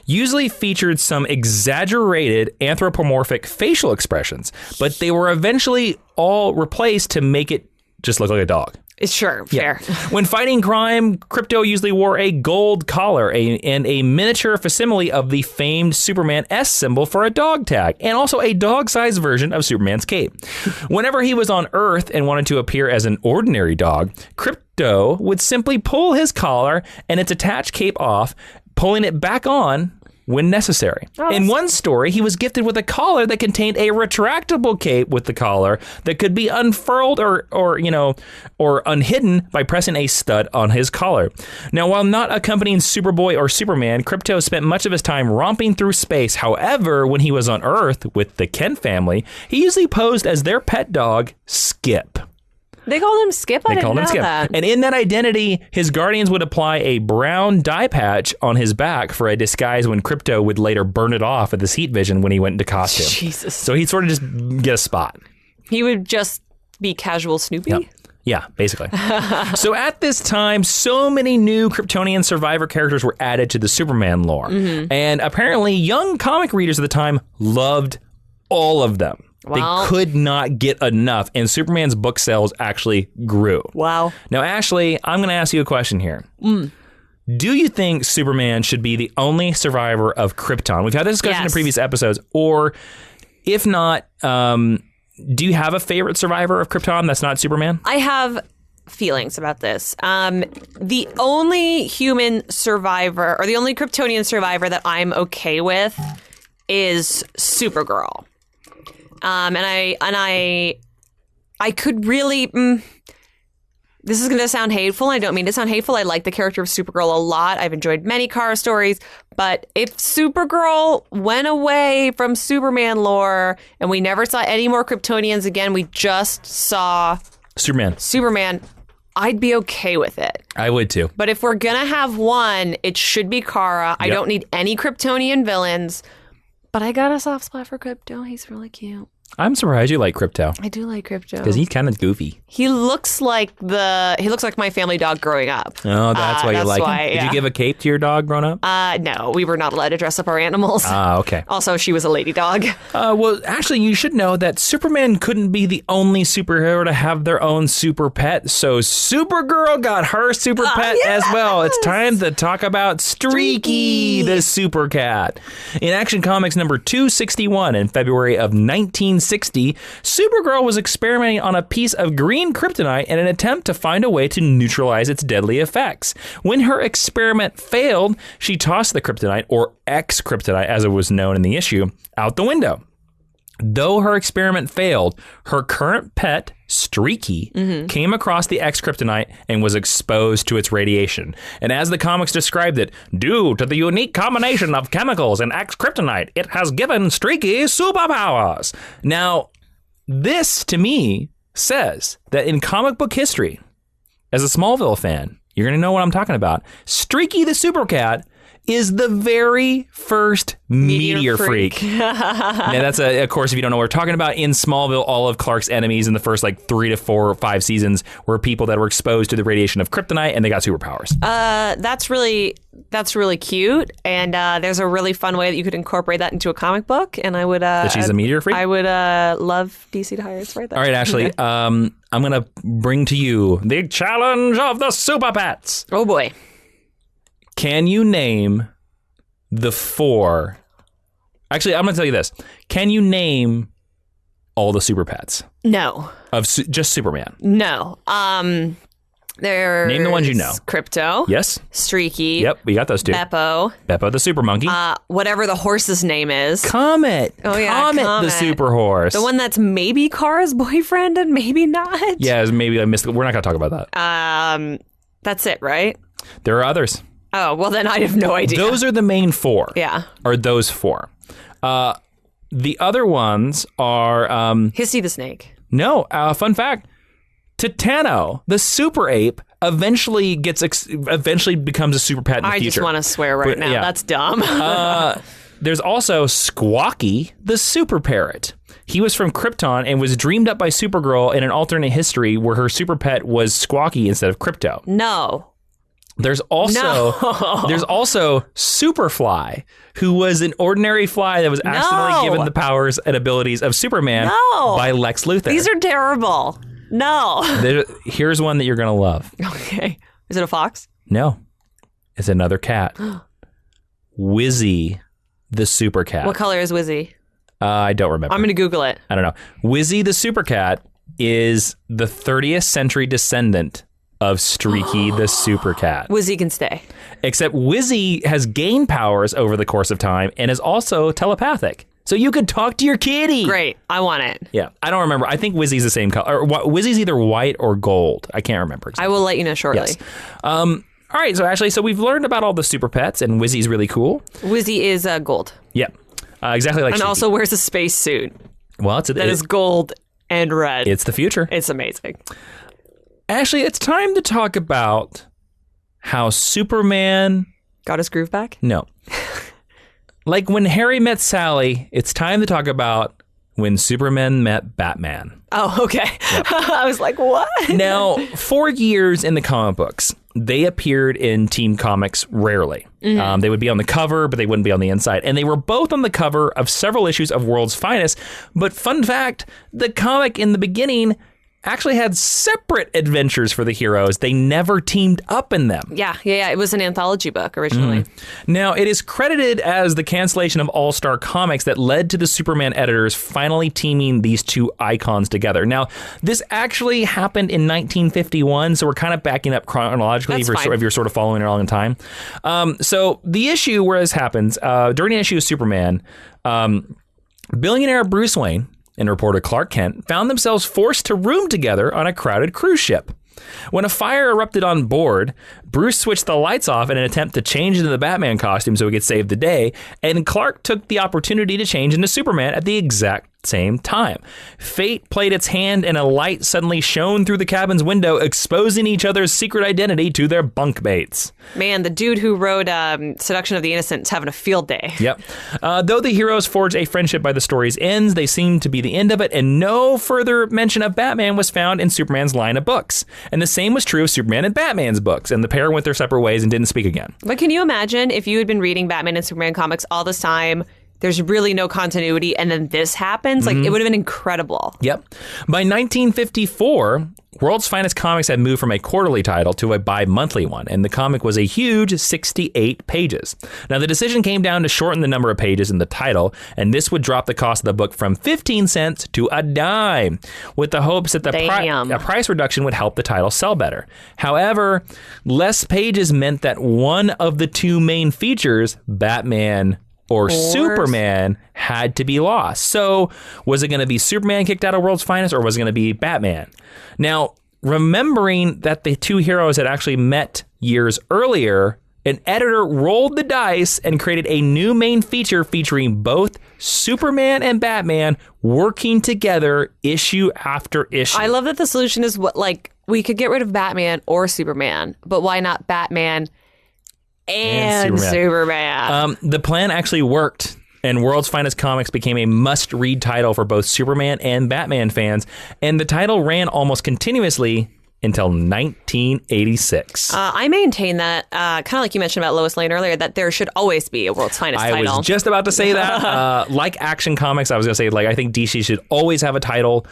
usually featured some exaggerated anthropomorphic facial expressions, but they were eventually all replaced to make it just look like a dog. Sure, fair. When fighting crime, Krypto usually wore a gold collar and a miniature facsimile of the famed Superman S symbol for a dog tag, and also a dog-sized version of Superman's cape. Whenever he was on Earth and wanted to appear as an ordinary dog, Krypto would simply pull his collar and its attached cape off, pulling it back on when necessary. In one story, he was gifted with a collar that contained a retractable cape with the collar that could be unfurled or unhidden by pressing a stud on his collar. Now, while not accompanying Superboy or Superman, Krypto spent much of his time romping through space. However, when he was on Earth with the Kent family, he usually posed as their pet dog, Skip. They called him Skip? I didn't know that. And in that identity, his guardians would apply a brown dye patch on his back for a disguise when Krypto would later burn it off with his heat vision when he went into costume. Jesus. So he'd sort of just get a spot. He would just be casual Snoopy? Yep. Yeah, basically. So at this time, so many new Kryptonian survivor characters were added to the Superman lore. Mm-hmm. And apparently, young comic readers at the time loved all of them. They could not get enough, and Superman's book sales actually grew. Wow. Now, Ashley, I'm going to ask you a question here. Do you think Superman should be the only survivor of Krypton? We've had this discussion in previous episodes. Or if not, do you have a favorite survivor of Krypton that's not Superman? I have feelings about this. The only human survivor, or the only Kryptonian survivor that I'm okay with is Supergirl. And I could really, this is going to sound hateful. I don't mean to sound hateful. I like the character of Supergirl a lot. I've enjoyed many Kara stories, but if Supergirl went away from Superman lore and we never saw any more Kryptonians again, we just saw Superman, I'd be okay with it. I would too. But if we're going to have one, it should be Kara. I don't need any Kryptonian villains. But I got a soft spot for Krypto. He's really cute. I'm surprised you like Krypto. I do like Krypto. Because he's kind of goofy. He looks like my family dog growing up. Oh, that's why you like him. Did you give a cape to your dog growing up? No, we were not allowed to dress up our animals. Okay. Also, she was a lady dog. Well, actually, you should know that Superman couldn't be the only superhero to have their own super pet, so Supergirl got her super pet as well. It's time to talk about Streaky, the super cat. In Action Comics number 261 in February of 1960, Supergirl was experimenting on a piece of green kryptonite in an attempt to find a way to neutralize its deadly effects. When her experiment failed, she tossed the kryptonite, or X-kryptonite as it was known in the issue, out the window. Though her experiment failed, her current pet, Streaky, came across the X-kryptonite and was exposed to its radiation. And as the comics described it, due to the unique combination of chemicals in X-kryptonite, it has given Streaky superpowers. Now, this, to me, says that in comic book history, as a Smallville fan, you're going to know what I'm talking about. Streaky the Super Cat is the very first meteor freak. Now, that's, of course, if you don't know what we're talking about, in Smallville, all of Clark's enemies in the first 3 to 4 or 5 seasons were people that were exposed to the radiation of kryptonite, and they got superpowers. That's really cute, and there's a really fun way that you could incorporate that into a comic book, and I would... that she's a meteor freak? I would love DC to hire us for that. All right, Ashley, I'm going to bring to you the challenge of the Super Pets. Oh, boy. Can you name the 4... Actually, I'm going to tell you this. Can you name all the super pets? No. Of just Superman? No. There's... Name the ones you know. Krypto. Yes. Streaky. Yep, we got those two. Beppo. Beppo the super monkey. Whatever the horse's name is. Comet. Oh, yeah, Comet the super horse. The one that's maybe Kara's boyfriend and maybe not. Yeah, maybe I missed it. We're not going to talk about that. That's it, right? There are others. Oh, well, then I have no idea. Those are the main 4. Yeah. Are those 4. The other ones are... Hissy the snake. No, fun fact. Titano, the super ape, eventually becomes a super pet in the future. I just want to swear right now. Yeah. That's dumb. There's also Squawky, the super parrot. He was from Krypton and was dreamed up by Supergirl in an alternate history where her super pet was Squawky instead of Krypto. No. There's also Superfly, who was an ordinary fly that was accidentally given the powers and abilities of Superman by Lex Luthor. These are terrible. No. Here's one that you're going to love. Okay. Is it a fox? No. It's another cat. Wizzy, the super cat. What color is Wizzy? I don't remember. I'm going to Google it. I don't know. Wizzy, the super cat, is the 30th century descendant of Streaky the super cat. Wizzy can stay. Except Wizzy has gained powers over the course of time and is also telepathic. So you could talk to your kitty. Great. I want it. Yeah. I don't remember. I think Wizzy's the same color. Or Wizzy's either white or gold. I can't remember exactly. I will let you know shortly. Yes. All right. So Ashley, we've learned about all the super pets, and Wizzy's really cool. Wizzy is gold. Yeah. Exactly like And Streaky. Also wears a space suit. Well, that is gold and red. It's the future. It's amazing. Ashley, it's time to talk about how Superman... Got his groove back? No. Like when Harry met Sally, it's time to talk about when Superman met Batman. Oh, okay. Yep. I was like, what? Now, for years in the comic books, they appeared in Team Comics rarely. Mm-hmm. They would be on the cover, but they wouldn't be on the inside. And they were both on the cover of several issues of World's Finest. But fun fact, the comic in the beginning actually had separate adventures for the heroes. They never teamed up in them. Yeah. It was an anthology book originally. Now, it is credited as the cancellation of All-Star Comics that led to the Superman editors finally teaming these two icons together. Now, this actually happened in 1951, so we're kind of backing up chronologically if you're sort of following along in time. So the issue where this happens, during an issue of Superman, billionaire Bruce Wayne and reporter Clark Kent found themselves forced to room together on a crowded cruise ship. When a fire erupted on board, Bruce switched the lights off in an attempt to change into the Batman costume so he could save the day, and Clark took the opportunity to change into Superman at the exact same time. Fate played its hand, and a light suddenly shone through the cabin's window, exposing each other's secret identity to their bunkmates. Man, the dude who wrote Seduction of the Innocent is having a field day. Yep. Though the heroes forged a friendship by the story's ends, they seemed to be the end of it, and no further mention of Batman was found in Superman's line of books. And the same was true of Superman and Batman's books, and the pair went their separate ways and didn't speak again. But can you imagine if you had been reading Batman and Superman comics all this time, there's really no continuity, and then this happens? Like, it would have been incredible. Yep. By 1954, World's Finest Comics had moved from a quarterly title to a bi-monthly one, and the comic was a huge 68 pages. Now, the decision came down to shorten the number of pages in the title, and this would drop the cost of the book from 15 cents to a dime, with the hopes that a price reduction would help the title sell better. However, less pages meant that one of the two main features, Batman or Superman, had to be lost. So was it going to be Superman kicked out of World's Finest, or was it going to be Batman? Now, remembering that the two heroes had actually met years earlier, an editor rolled the dice and created a new main feature featuring both Superman and Batman working together issue after issue. I love that the solution is we could get rid of Batman or Superman, but why not Batman and Superman? The plan actually worked, and World's Finest Comics became a must-read title for both Superman and Batman fans, and the title ran almost continuously until 1986. I maintain that, kind of like you mentioned about Lois Lane earlier, that there should always be a World's Finest title. I was just about to say that. Like Action Comics, I was going to say, I think DC should always have a title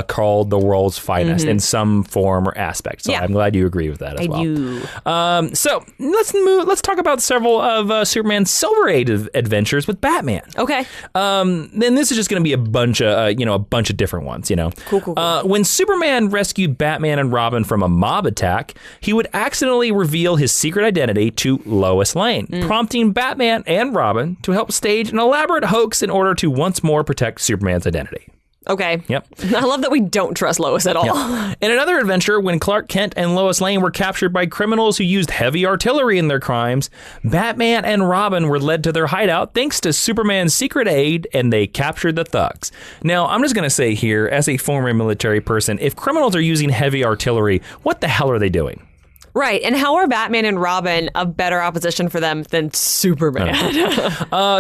called the World's Finest in some form or aspect. So I'm glad you agree with that as well. I do. So let's talk about several of Superman's Silver Age adventures with Batman. Okay. Then this is just going to be a bunch of different ones. Cool. When Superman rescued Batman and Robin from a mob attack, he would accidentally reveal his secret identity to Lois Lane, prompting Batman and Robin to help stage an elaborate hoax in order to once more protect Superman's identity. Okay. Yep. I love that we don't trust Lois at all. Yep. In another adventure, when Clark Kent and Lois Lane were captured by criminals who used heavy artillery in their crimes, Batman and Robin were led to their hideout thanks to Superman's secret aid, and they captured the thugs. Now, I'm just going to say here, as a former military person, if criminals are using heavy artillery, what the hell are they doing? Right, and how are Batman and Robin a better opposition for them than Superman?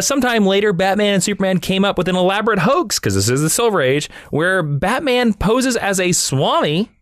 Sometime later, Batman and Superman came up with an elaborate hoax, because this is the Silver Age, where Batman poses as a Swami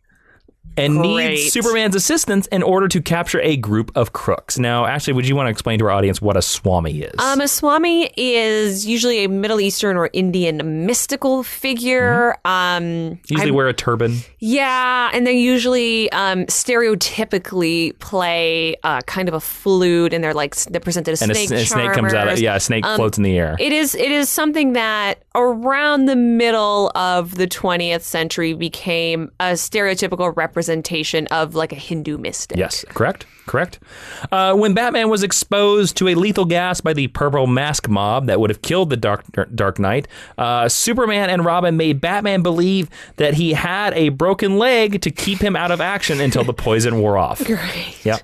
and needs Superman's assistance in order to capture a group of crooks. Now, Ashley, would you want to explain to our audience what a Swami is? A Swami is usually a Middle Eastern or Indian mystical figure. Usually wear a turban. Yeah, and they usually stereotypically play kind of a flute, and they're presented as snake charmers. And a snake comes out. A snake floats in the air. It is something that around the middle of the 20th century became a stereotypical representation of a Hindu mystic. Yes, correct. When Batman was exposed to a lethal gas by the Purple Mask mob that would have killed the Dark Knight, Superman and Robin made Batman believe that he had a broken leg to keep him out of action until the poison wore off. Great. Yep.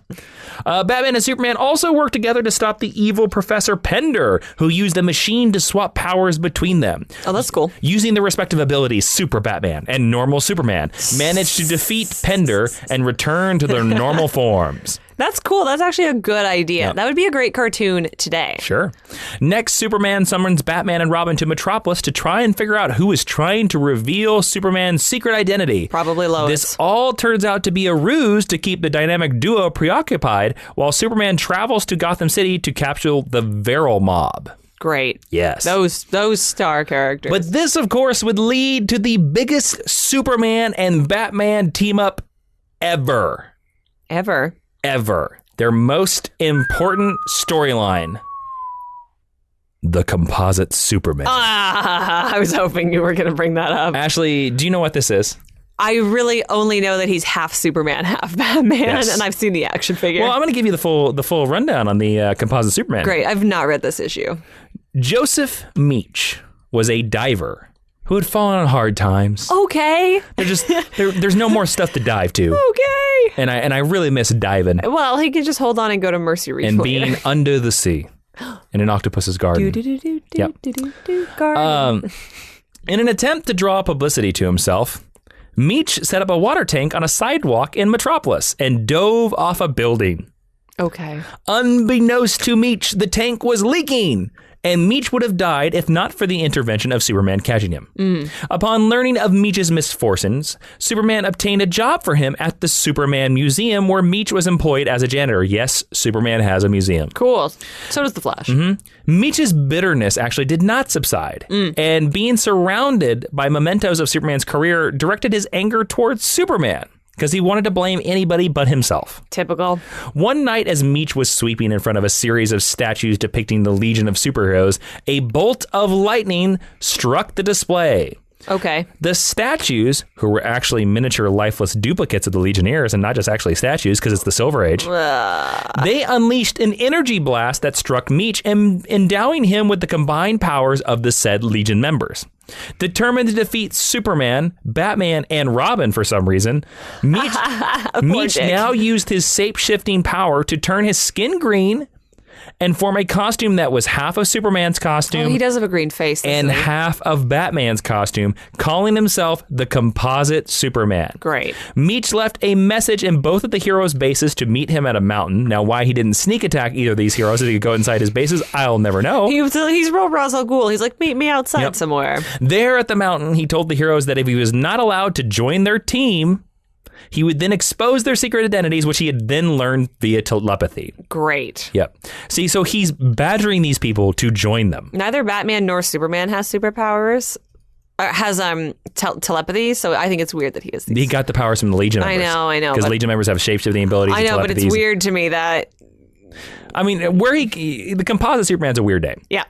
Batman and Superman also worked together to stop the evil Professor Pender, who used a machine to swap powers between them. Oh, that's cool. Using the respective abilities, Super Batman and Normal Superman managed to defeat Pender and return to their normal forms. That's cool. That's actually a good idea. Yep. That would be a great cartoon today. Sure. Next, Superman summons Batman and Robin to Metropolis to try and figure out who is trying to reveal Superman's secret identity. Probably Lois. This all turns out to be a ruse to keep the dynamic duo preoccupied while Superman travels to Gotham City to capture the Veril mob. Great. Yes. Those star characters. But this, of course, would lead to the biggest Superman and Batman team-up ever. Ever. Their most important storyline. The Composite Superman. I was hoping you were going to bring that up. Ashley, do you know what this is? I really only know that he's half Superman, half Batman, and I've seen the action figure. Well, I'm going to give you the full rundown on the Composite Superman. Great. I've not read this issue. Joseph Meach was a diver who had fallen on hard times. Okay. There's no more stuff to dive to. Okay. And I really miss diving Well, he can just hold on and go to Mercy Reef and later. being under the sea in an octopus's garden. Garden. In an attempt to draw publicity to himself, Meech set up a water tank on a sidewalk in Metropolis and dove off a building. Okay. Unbeknownst to Meech, the tank was leaking, and Meech would have died if not for the intervention of Superman catching him. Upon learning of Meech's misfortunes, Superman obtained a job for him at the Superman Museum, where Meech was employed as a janitor. Yes, Superman has a museum. Cool. So does the Flash. Meech's bitterness actually did not subside, and being surrounded by mementos of Superman's career directed his anger towards Superman, because he wanted to blame anybody but himself. Typical. One night as Meech was sweeping in front of a series of statues depicting the Legion of Superheroes, a bolt of lightning struck the display. Okay. The statues, who were actually miniature lifeless duplicates of the Legionnaires and not just actually statues because it's the Silver Age, they unleashed an energy blast that struck Meech, endowing him with the combined powers of the said Legion members. Determined to defeat Superman, Batman, and Robin for some reason, Meech now used his shape-shifting power to turn his skin green and form a costume that was half of Superman's costume. Oh, he does have a green face. And half of Batman's costume, calling himself the Composite Superman. Great. Meech left a message in both of the heroes' bases to meet him at a mountain. Now, why he didn't sneak attack either of these heroes so he could go inside his bases, I'll never know. He's real Ra's al Ghul. He's like, meet me outside somewhere. There at the mountain, he told the heroes that if he was not allowed to join their team, he would then expose their secret identities, which he had then learned via telepathy. Great. Yep. See, so he's badgering these people to join them. Neither Batman nor Superman has superpowers. Has telepathy, so I think it's weird that he has these. He got the powers from the Legion members. I know. Because Legion members have shape-shifting abilities. I know, but it's weird to me that... I mean, the Composite Superman's a weird name. Yeah.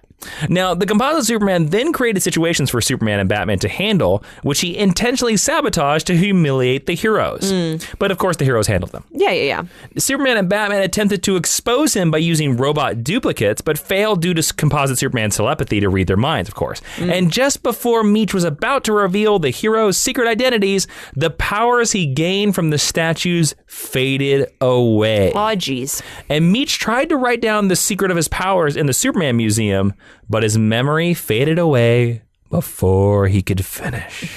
Now, the Composite Superman then created situations for Superman and Batman to handle, which he intentionally sabotaged to humiliate the heroes. But of course, the heroes handled them. Yeah. Superman and Batman attempted to expose him by using robot duplicates, but failed due to Composite Superman's telepathy to read their minds, of course. And just before Meech was about to reveal the heroes' secret identities, the powers he gained from the statues faded away. Aw, jeez. And Meech tried to write down the secret of his powers in the Superman Museum, but his memory faded away before he could finish.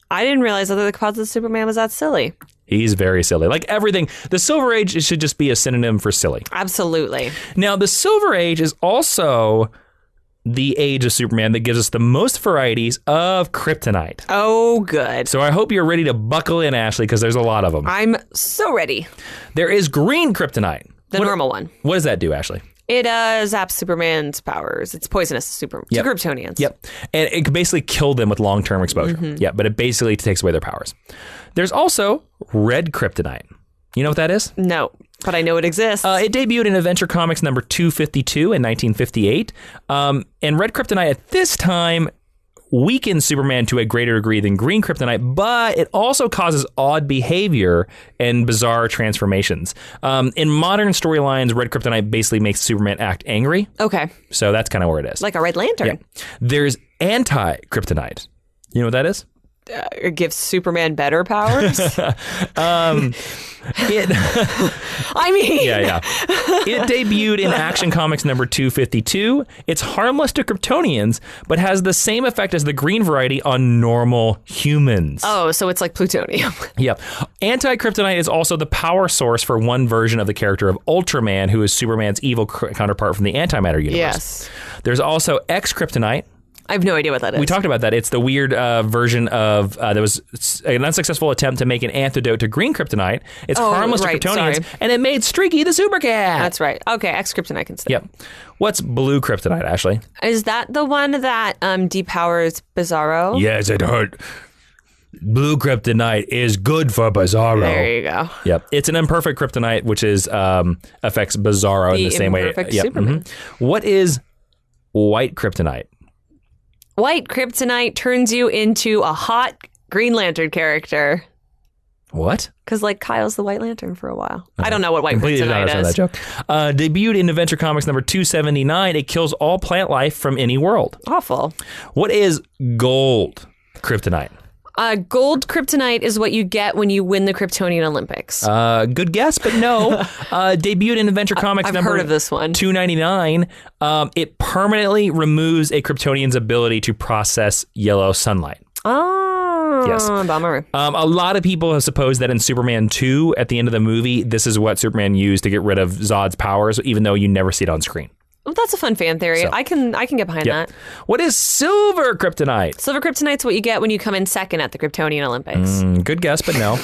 I didn't realize that the Composite Superman was that silly. He's very silly. Like everything, the Silver Age should just be a synonym for silly. Absolutely. Now, the Silver Age is also the age of Superman that gives us the most varieties of Kryptonite. Oh, good. So I hope you're ready to buckle in, Ashley, because there's a lot of them. I'm so ready. There is green Kryptonite. The normal one. What does that do, Ashley? It zaps Superman's powers. It's poisonous to Kryptonians. Yep. And it can basically kill them with long-term exposure. Yeah, but it basically takes away their powers. There's also red Kryptonite. You know what that is? No, but I know it exists. It debuted in Adventure Comics number 252 in 1958. And red Kryptonite at this time weakens Superman to a greater degree than green Kryptonite, but it also causes odd behavior and bizarre transformations. In modern storylines, red Kryptonite basically makes Superman act angry. Okay. So that's kind of where it is. Like a Red Lantern. Yeah. There's anti-Kryptonite. You know what that is? It gives Superman better powers? I mean... Yeah. It debuted in Action Comics number 252. It's harmless to Kryptonians, but has the same effect as the green variety on normal humans. Oh, so it's like plutonium. Yep. Anti-Kryptonite is also the power source for one version of the character of Ultraman, who is Superman's evil counterpart from the antimatter universe. Yes. There's also X-Kryptonite. I have no idea what that is. We talked about that. It's the weird version of, there was an unsuccessful attempt to make an antidote to green Kryptonite. It's harmless to Kryptonians, and it made Streaky the Super Cat. That's right. Okay, X-Kryptonite can stay. Yep. What's blue Kryptonite, Ashley? Is that the one that depowers Bizarro? Yes, it hurt. Blue Kryptonite is good for Bizarro. There you go. Yep. It's an imperfect Kryptonite, which is affects Bizarro in the same way. Superman. What is white Kryptonite? White Kryptonite turns you into a hot Green Lantern character. What? Because, like, Kyle's the White Lantern for a while. I don't know what White Completely Kryptonite didn't is. understand that joke. Debuted in Adventure Comics number 279. It kills all plant life from any world. Awful. What is gold kryptonite? Gold kryptonite is what you get when you win the Kryptonian Olympics. Good guess, but no. Debuted in Adventure Comics I've number heard of this one. 299. It permanently removes a Kryptonian's ability to process yellow sunlight. Oh, Yes. Bummer. A lot of people have supposed that in Superman 2, at the end of the movie, this is what Superman used to get rid of Zod's powers, even though you never see it on screen. Well, that's a fun fan theory. So- I can get behind that. What is silver kryptonite? Silver kryptonite's what you get when you come in second at the Kryptonian Olympics. Good guess, but no.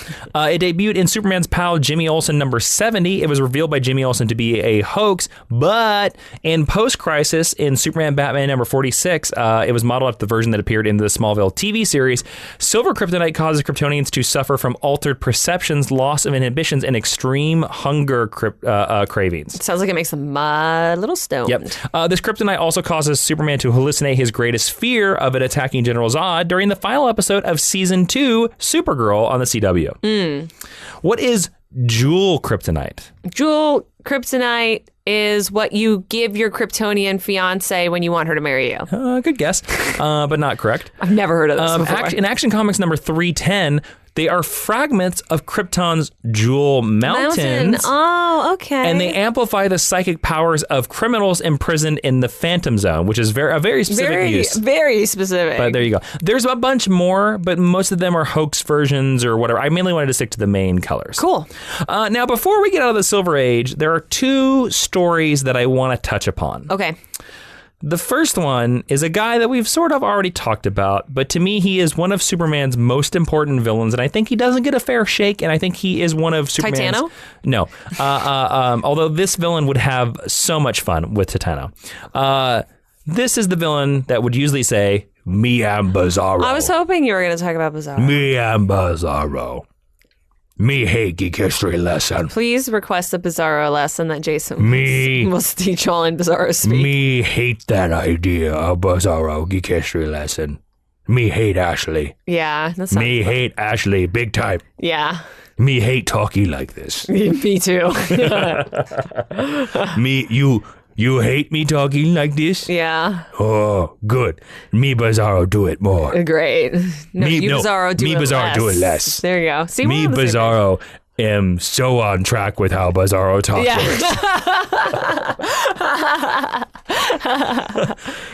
It debuted in Superman's pal Jimmy Olsen number 70. It was revealed by Jimmy Olsen to be a hoax, but in post-crisis in Superman Batman number 46, it was modeled after the version that appeared in the Smallville TV series. Silver kryptonite causes Kryptonians to suffer from altered perceptions, loss of inhibitions, and extreme hunger cravings. Sounds like it makes them a little stoned. Yep. This kryptonite also causes Superman to hallucinate his greatest fear of it attacking General Zod during the final episode of Season 2, Supergirl on the CW. What is jewel kryptonite? Jewel kryptonite is what you give your Kryptonian fiance when you want her to marry you. Good guess, but not correct. I've never heard of this before. In Action Comics number 310, they are fragments of Krypton's jewel mountains. Oh, okay. And they amplify the psychic powers of criminals imprisoned in the Phantom Zone, which is a very specific use. Very specific. But there you go. There's a bunch more, but most of them are hoax versions or whatever. I mainly wanted to stick to the main colors. Cool. Now, before we get out of the Silver Age, there are two stories that I want to touch upon. Okay. The first one is a guy that we've sort of already talked about, but to me, he is one of Superman's most important villains, and I think he doesn't get a fair shake, and I think he is one of Superman's... Titano? No. Although this villain would have so much fun with Titano. This is the villain that would usually say, "Me am Bizarro." I was hoping you were going to talk about Bizarro. Me am Bizarro. Me hate geek history lesson. Please request a Bizarro lesson that Jason Me. will teach all in Bizarro speak. Me hate that idea of Bizarro geek history lesson. Me hate Ashley. Yeah, that's not Me hate Ashley big time. Yeah. Me hate talking like this. Me too. Me, you hate me talking like this? Yeah. Oh, good. Me Bizarro do it more. Great. No, Me- you no, Bizarro do me it Bizarro less. do it less. There you go. See, Me we're on the same Bizarro am so on track with how Bizarro talks. Yeah.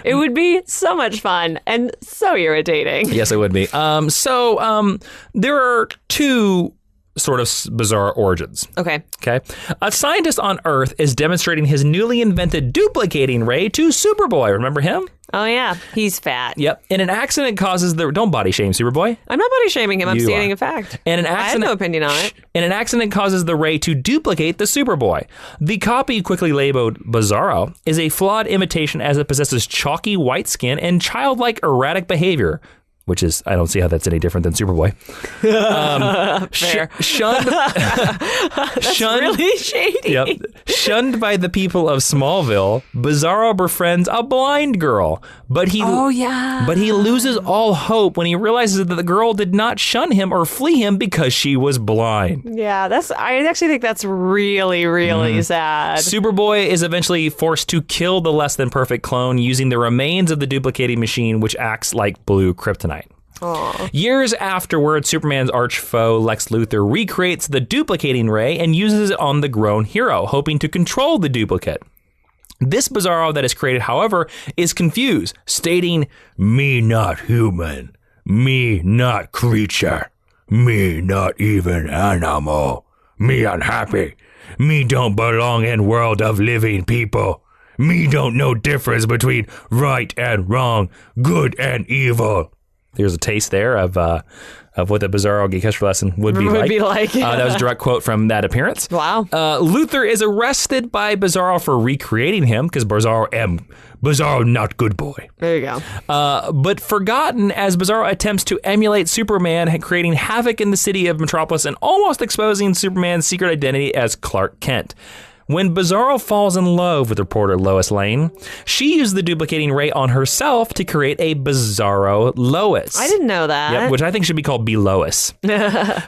It would be so much fun and so irritating. Yes, it would be. So there are two sort of bizarre origins. Okay. Okay. A scientist on Earth is demonstrating his newly invented duplicating ray to Superboy. Remember him? Oh, yeah. He's fat. Yep. And an accident causes the... Don't body shame, Superboy. I'm not body shaming him. I'm You stating are. a fact. And an I have accident... no opinion on it. And an accident causes the ray to duplicate the Superboy. The copy, quickly labeled Bizarro, is a flawed imitation as it possesses chalky white skin and childlike erratic behavior. Which is, I don't see how that's any different than Superboy. Fair. Shunned. That's really shady. Yep. Shunned by the people of Smallville, Bizarro befriends a blind girl, but he loses all hope when he realizes that the girl did not shun him or flee him because she was blind. Yeah, I actually think that's really, really sad. Superboy is eventually forced to kill the less than perfect clone using the remains of the duplicating machine, which acts like blue kryptonite. Aww. Years afterward, Superman's arch foe, Lex Luthor, recreates the duplicating ray and uses it on the grown hero, hoping to control the duplicate. This Bizarro that is created, however, is confused, stating, "Me not human, me not creature, me not even animal, me unhappy, me don't belong in world of living people, me don't know difference between right and wrong, good and evil." There's a taste there of what the Bizarro Geek History lesson would be like. Yeah. That was a direct quote from that appearance. Wow. Luthor is arrested by Bizarro for recreating him because Bizarro not good boy. There you go. But forgotten as Bizarro attempts to emulate Superman, creating havoc in the city of Metropolis and almost exposing Superman's secret identity as Clark Kent. When Bizarro falls in love with reporter Lois Lane, she used the duplicating ray on herself to create a Bizarro Lois. I didn't know that. Yep, which I think should be called B-Lois,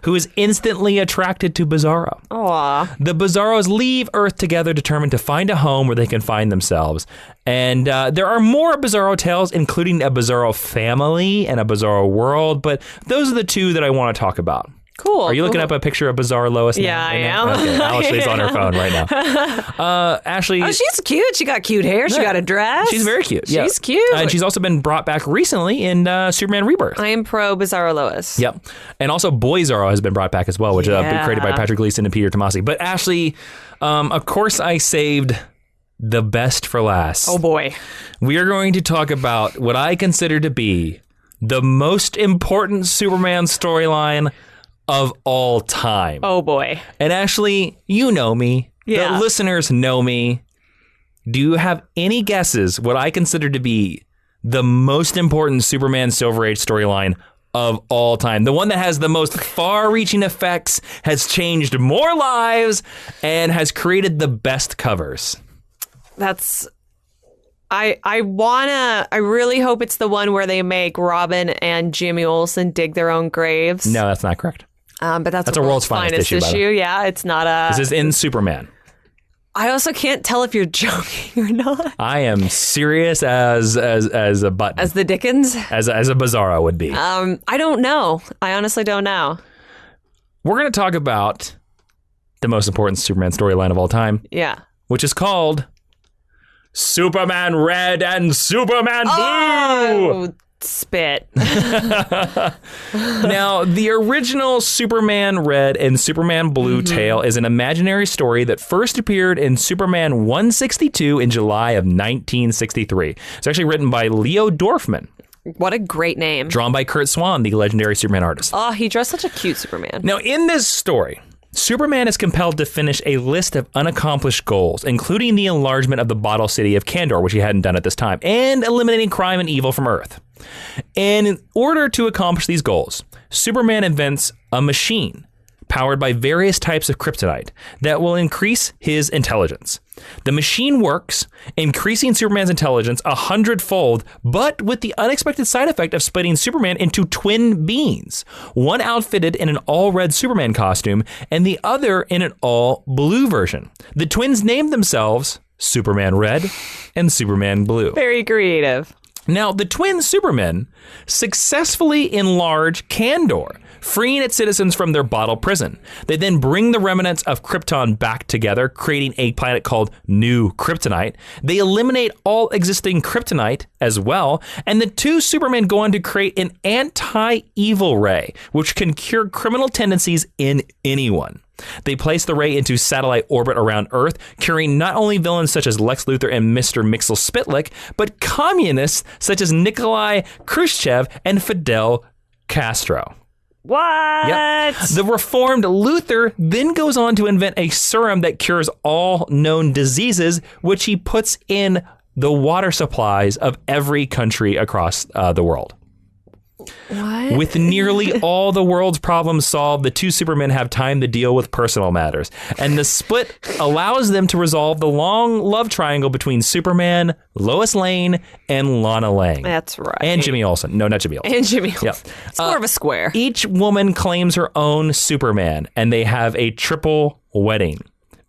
who is instantly attracted to Bizarro. Aw. The Bizarros leave Earth together, determined to find a home where they can find themselves. And there are more Bizarro tales, including a Bizarro family and a Bizarro world, but those are the two that I want to talk about. Cool. Are you looking up a picture of Bizarro Lois now? Yeah, I am. Okay, Ashley's on her phone right now. Ashley. Oh, she's cute. She got cute hair. She got a dress. She's very cute. Yeah. She's cute. And she's also been brought back recently in Superman Rebirth. I am pro Bizarro Lois. Yep. And also Boy Zorro has been brought back as well, which is created by Patrick Gleason and Peter Tomasi. But Ashley, of course I saved the best for last. Oh, boy. We are going to talk about what I consider to be the most important Superman storyline of all time. Oh, boy. And Ashley, you know me. Yeah. The listeners know me. Do you have any guesses what I consider to be the most important Superman Silver Age storyline of all time? The one that has the most far-reaching effects, has changed more lives, and has created the best covers. That's... I really hope it's the one where they make Robin and Jimmy Olsen dig their own graves. No, that's not correct. But that's a World's Finest issue. Yeah, it's not a... This is in Superman. I also can't tell if you're joking or not. I am serious as a button. As the Dickens? As a Bizarro would be. I don't know. I honestly don't know. We're going to talk about the most important Superman storyline of all time. Yeah. Which is called Superman Red and Superman Blue. Oh, spit. Now, the original Superman Red and Superman Blue tale is an imaginary story that first appeared in Superman 162 in July of 1963. It's actually written by Leo Dorfman. What a great name. Drawn by Kurt Swan, the legendary Superman artist. Oh, he dressed such a cute Superman. Now, in this story, Superman is compelled to finish a list of unaccomplished goals, including the enlargement of the bottle city of Kandor, which he hadn't done at this time, and eliminating crime and evil from Earth. And in order to accomplish these goals, Superman invents a machine powered by various types of kryptonite that will increase his intelligence. The machine works, increasing Superman's intelligence 100-fold, but with the unexpected side effect of splitting Superman into twin beings, one outfitted in an all-red Superman costume and the other in an all-blue version. The twins named themselves Superman Red and Superman Blue. Very creative. Now, the twin Supermen successfully enlarge Kandor, freeing its citizens from their bottle prison. They then bring the remnants of Krypton back together, creating a planet called New Kryptonite. They eliminate all existing Kryptonite as well, and the two Supermen go on to create an anti-evil ray, which can cure criminal tendencies in anyone. They place the ray into satellite orbit around Earth, curing not only villains such as Lex Luthor and Mr. Mixel-Spitlick, but communists such as Nikolai Khrushchev and Fidel Castro. What? Yep. The reformed Luthor then goes on to invent a serum that cures all known diseases, which he puts in the water supplies of every country across the world. What? With nearly all the world's problems solved, the two Supermen have time to deal with personal matters. And the split allows them to resolve the long love triangle between Superman, Lois Lane, and Lana Lang. That's right. And Jimmy Olsen. No, not Jimmy Olsen. And Jimmy Olsen. Yep. It's more of a square. Each woman claims her own Superman, and they have a triple wedding.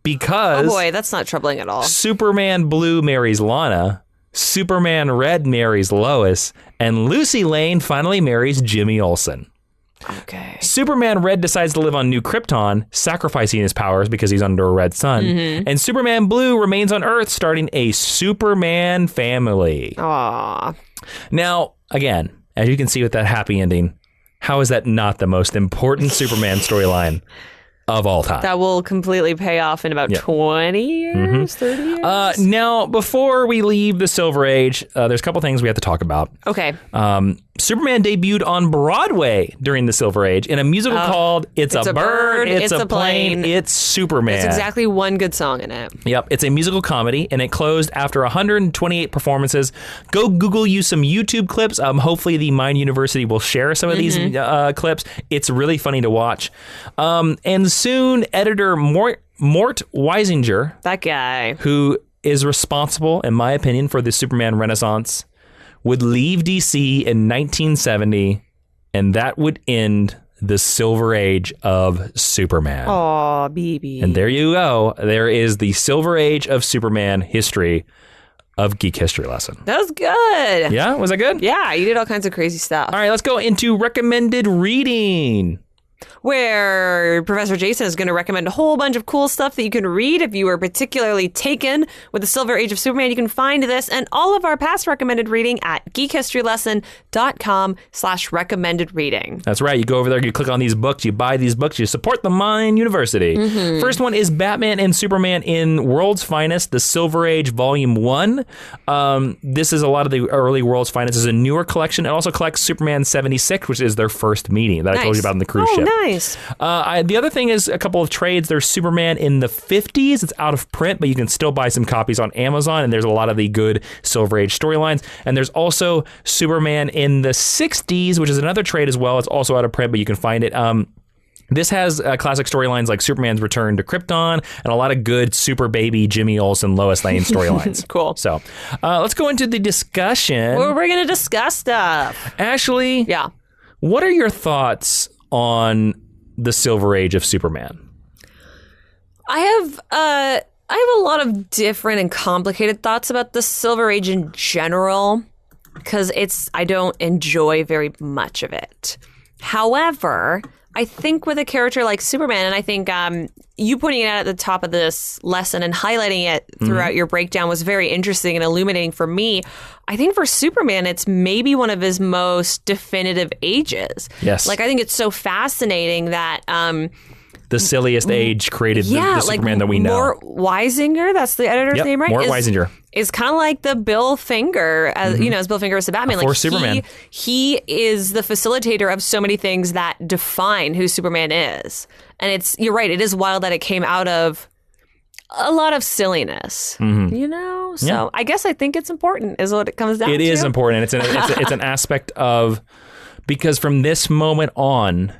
Because... Oh boy, that's not troubling at all. Superman Blue marries Lana, Superman Red marries Lois, and Lucy Lane finally marries Jimmy Olsen. Okay. Superman Red decides to live on New Krypton, sacrificing his powers because he's under a red sun. And Superman Blue remains on Earth, starting a Superman family. Aww. Now, again, as you can see with that happy ending, how is that not the most important Superman storyline of all time? That will completely pay off in about 20 years, 30 years? Now, before we leave the Silver Age, there's a couple things we have to talk about. Okay. Superman debuted on Broadway during the Silver Age in a musical called It's a Bird, It's a Plane, It's Superman. There's exactly one good song in it. Yep, it's a musical comedy, and it closed after 128 performances. Go Google you some YouTube clips. Hopefully the Mind University will share some of these clips. It's really funny to watch. And soon editor Mort Weisinger, That guy. who is responsible, in my opinion, for the Superman Renaissance, would leave DC in 1970, and that would end the Silver Age of Superman. Aw, BB. And there you go. There is the Silver Age of Superman history of Geek History Lesson. That was good. Yeah? Was that good? Yeah, you did all kinds of crazy stuff. All right, let's go into recommended reading. Where Professor Jason is going to recommend a whole bunch of cool stuff that you can read. If you were particularly taken with the Silver Age of Superman, you can find this and all of our past recommended reading at geekhistorylesson.com/recommended reading. That's right. You go over there, you click on these books, you buy these books, you support the Mind University. First one is Batman and Superman in World's Finest, the Silver Age Volume 1. This is a lot of the early World's Finest. It's a newer collection. It also collects Superman 76, which is their first meeting that I told you about in the cruise ship. Nice. The other thing is a couple of trades. There's Superman in the 50s. It's out of print, but you can still buy some copies on Amazon, and there's a lot of the good Silver Age storylines. And there's also Superman in the 60s, which is another trade as well. It's also out of print, but you can find it. This has classic storylines like Superman's return to Krypton and a lot of good Super Baby Jimmy Olsen, Lois Lane storylines. Cool. So let's go into the discussion. Well, we're going to discuss stuff. Ashley, Yeah. what are your thoughts on the Silver Age of Superman? I have a lot of different and complicated thoughts about the Silver Age in general because I don't enjoy very much of it. However, I think with a character like Superman, and I think you putting it out at the top of this lesson and highlighting it throughout your breakdown was very interesting and illuminating for me. I think for Superman, it's maybe one of his most definitive ages. Yes. Like, I think it's so fascinating that... the silliest age created the Superman that we know. Mort Weisinger, that's the editor's name, right? Mort Weisinger. Is kind of like the Bill Finger, as as Bill Finger is the Batman. For Superman. He is the facilitator of so many things that define who Superman is. And you're right, it is wild that it came out of a lot of silliness, So Yeah. I guess I think it's important is what it comes down to. It is important. It's an aspect of, because from this moment on,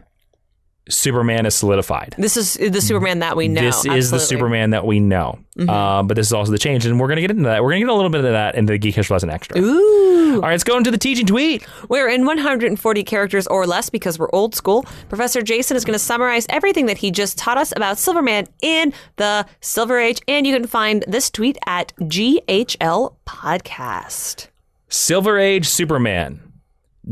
Superman is solidified. This is the Superman that we know. This is the Superman that we know. But this is also the change. And we're going to get into that. We're going to get a little bit of that in the Geek History Lesson Extra. Ooh. All right, let's go into the teaching tweet. We're in 140 characters or less because we're old school. Professor Jason is going to summarize everything that he just taught us about Silverman in the Silver Age. And you can find this tweet at GHL Podcast. Silver Age Superman.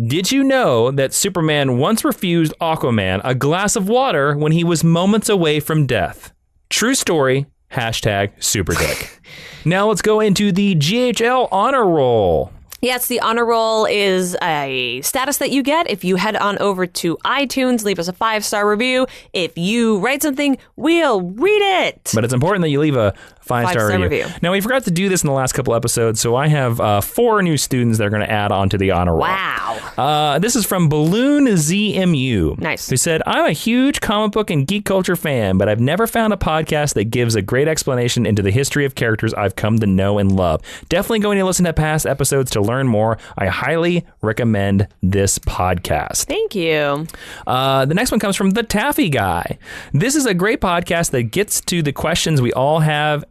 Did you know that Superman once refused Aquaman a glass of water when he was moments away from death? True story. #SuperDick. Now let's go into the GHL Honor Roll. Yes, the honor roll is a status that you get if you head on over to iTunes, leave us a 5-star review. If you write something, we'll read it. But it's important that you leave a 5-star review. Now, we forgot to do this in the last couple episodes, so I have 4 new students that are going to add on to the honor roll. Wow. This is from Balloon ZMU. Nice. Who said, I'm a huge comic book and geek culture fan, but I've never found a podcast that gives a great explanation into the history of characters I've come to know and love. Definitely going to listen to past episodes to learn more. I highly recommend this podcast. Thank you. The next one comes from The Taffy Guy. This is a great podcast that gets to the questions we all have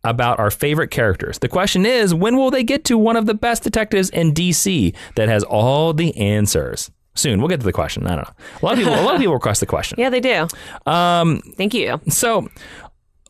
about our favorite characters. The question is, when will they get to one of the best detectives in DC that has all the answers? Soon. We'll get to the question. I don't know. A lot of people request the question. Yeah, they do. Thank you. So,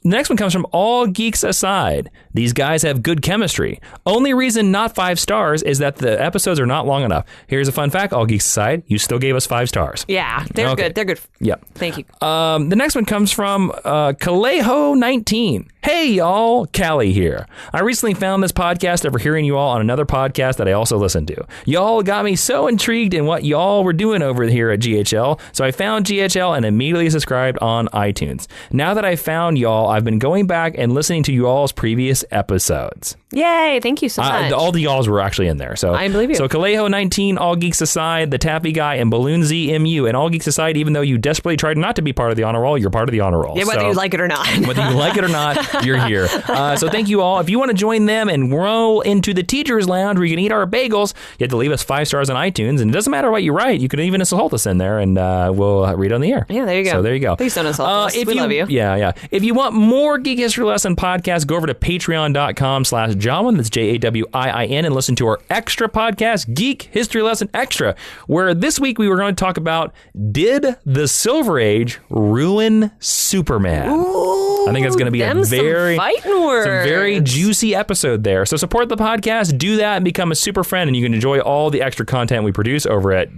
the next one comes from All Geeks Aside. These guys have good chemistry. Only reason not 5 stars is that the episodes are not long enough. Here's a fun fact, All Geeks Aside. You still gave us 5 stars. Yeah, they're good. They're good. Yep. Thank you. The next one comes from Kaleho19. Hey, y'all. Callie here. I recently found this podcast after hearing you all on another podcast that I also listened to. Y'all got me so intrigued in what y'all were doing over here at GHL, so I found GHL and immediately subscribed on iTunes. Now that I found y'all, I've been going back and listening to you all's previous episodes. Yay, thank you so much. All the y'alls were actually in there. So I believe you. So Kaleho19, All Geeks Aside, The Taffy Guy, and Balloon ZMU. And All Geeks Aside, even though you desperately tried not to be part of the honor roll, you're part of the honor roll. Yeah, whether you like it or not. Whether you like it or not, you're here. So thank you all. If you want to join them and roll into the teacher's lounge where you can eat our bagels, you have to leave us 5 stars on iTunes. And it doesn't matter what you write. You can even assault us in there, and we'll read on the air. Yeah, there you go. So there you go. Please don't assault us. We love you. Yeah. If you want more Geek History Lesson podcasts, go over to patreon.com/Jawin. That's Jawin, and listen to our extra podcast, Geek History Lesson Extra, where this week we were going to talk about, did the Silver Age ruin Superman? Ooh, I think that's going to be a very juicy episode there. So support the podcast, do that, and become a super friend, and you can enjoy all the extra content we produce over at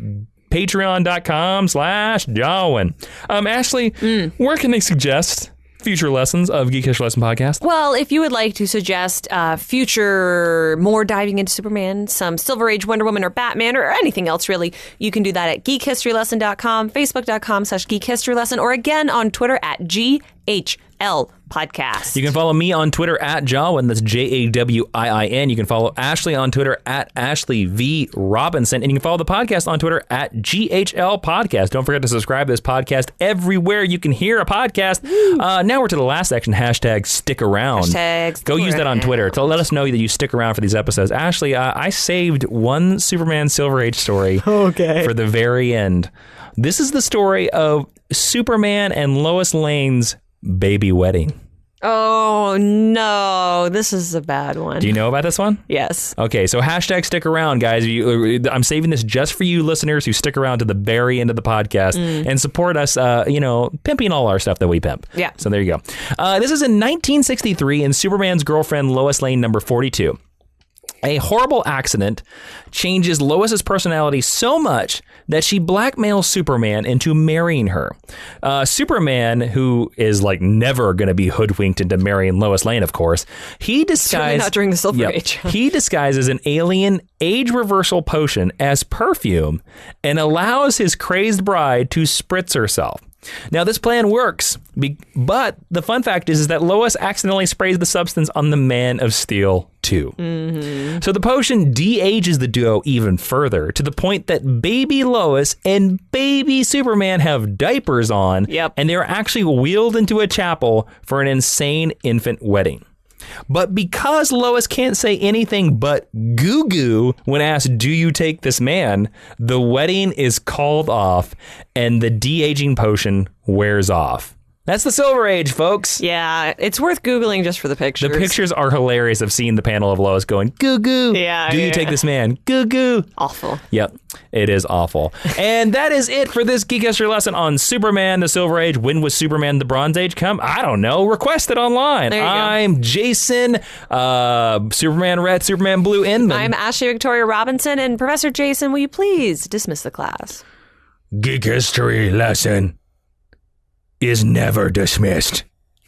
patreon.com/Jawin. Ashley, where can they suggest future lessons of Geek History Lesson Podcast? Well, if you would like to suggest future more diving into Superman, some Silver Age Wonder Woman or Batman or anything else really, you can do that at geekhistorylesson.com, facebook.com/geekhistorylesson, or again on Twitter at GHL Podcast. You can follow me on Twitter at Jawin. That's Jawin. You can follow Ashley on Twitter at Ashley V Robinson, and you can follow the podcast on Twitter at GHL Podcast. Don't forget to subscribe to this podcast everywhere you can hear a podcast. Now we're to the last section. Hashtag stick around. Go use that on Twitter to let us know that you stick around for these episodes. Ashley, I saved one Superman Silver Age story for the very end. This is the story of Superman and Lois Lane's baby wedding. Oh, no. This is a bad one. Do you know about this one? Yes. Okay, so hashtag stick around, guys. I'm saving this just for you listeners who stick around to the very end of the podcast and support us, pimping all our stuff that we pimp. Yeah. So there you go. This is in 1963 in Superman's girlfriend Lois Lane number 42. A horrible accident changes Lois's personality so much that she blackmails Superman into marrying her. Superman, who is like never going to be hoodwinked into marrying Lois Lane, of course, certainly not during the Silver Age. He disguises an alien age reversal potion as perfume and allows his crazed bride to spritz herself. Now, this plan works, but the fun fact is that Lois accidentally sprays the substance on the Man of Steel, too. So the potion de-ages the duo even further, to the point that baby Lois and baby Superman have diapers on, and they're actually wheeled into a chapel for an insane infant wedding. But because Lois can't say anything but goo-goo when asked, do you take this man, the wedding is called off and the de-aging potion wears off. That's the Silver Age, folks. Yeah, it's worth Googling just for the pictures. The pictures are hilarious of seeing the panel of Lois going, goo-goo. Yeah. Do you take this man? Goo-goo. Awful. Yep, it is awful. And that is it for this Geek History lesson on Superman, the Silver Age. When was Superman, the Bronze Age come? I don't know. Request it online. I'm Jason, Superman Red, Superman Blue Inman. I'm Ashley Victoria Robinson. And Professor Jason, will you please dismiss the class? Geek History lesson is never dismissed.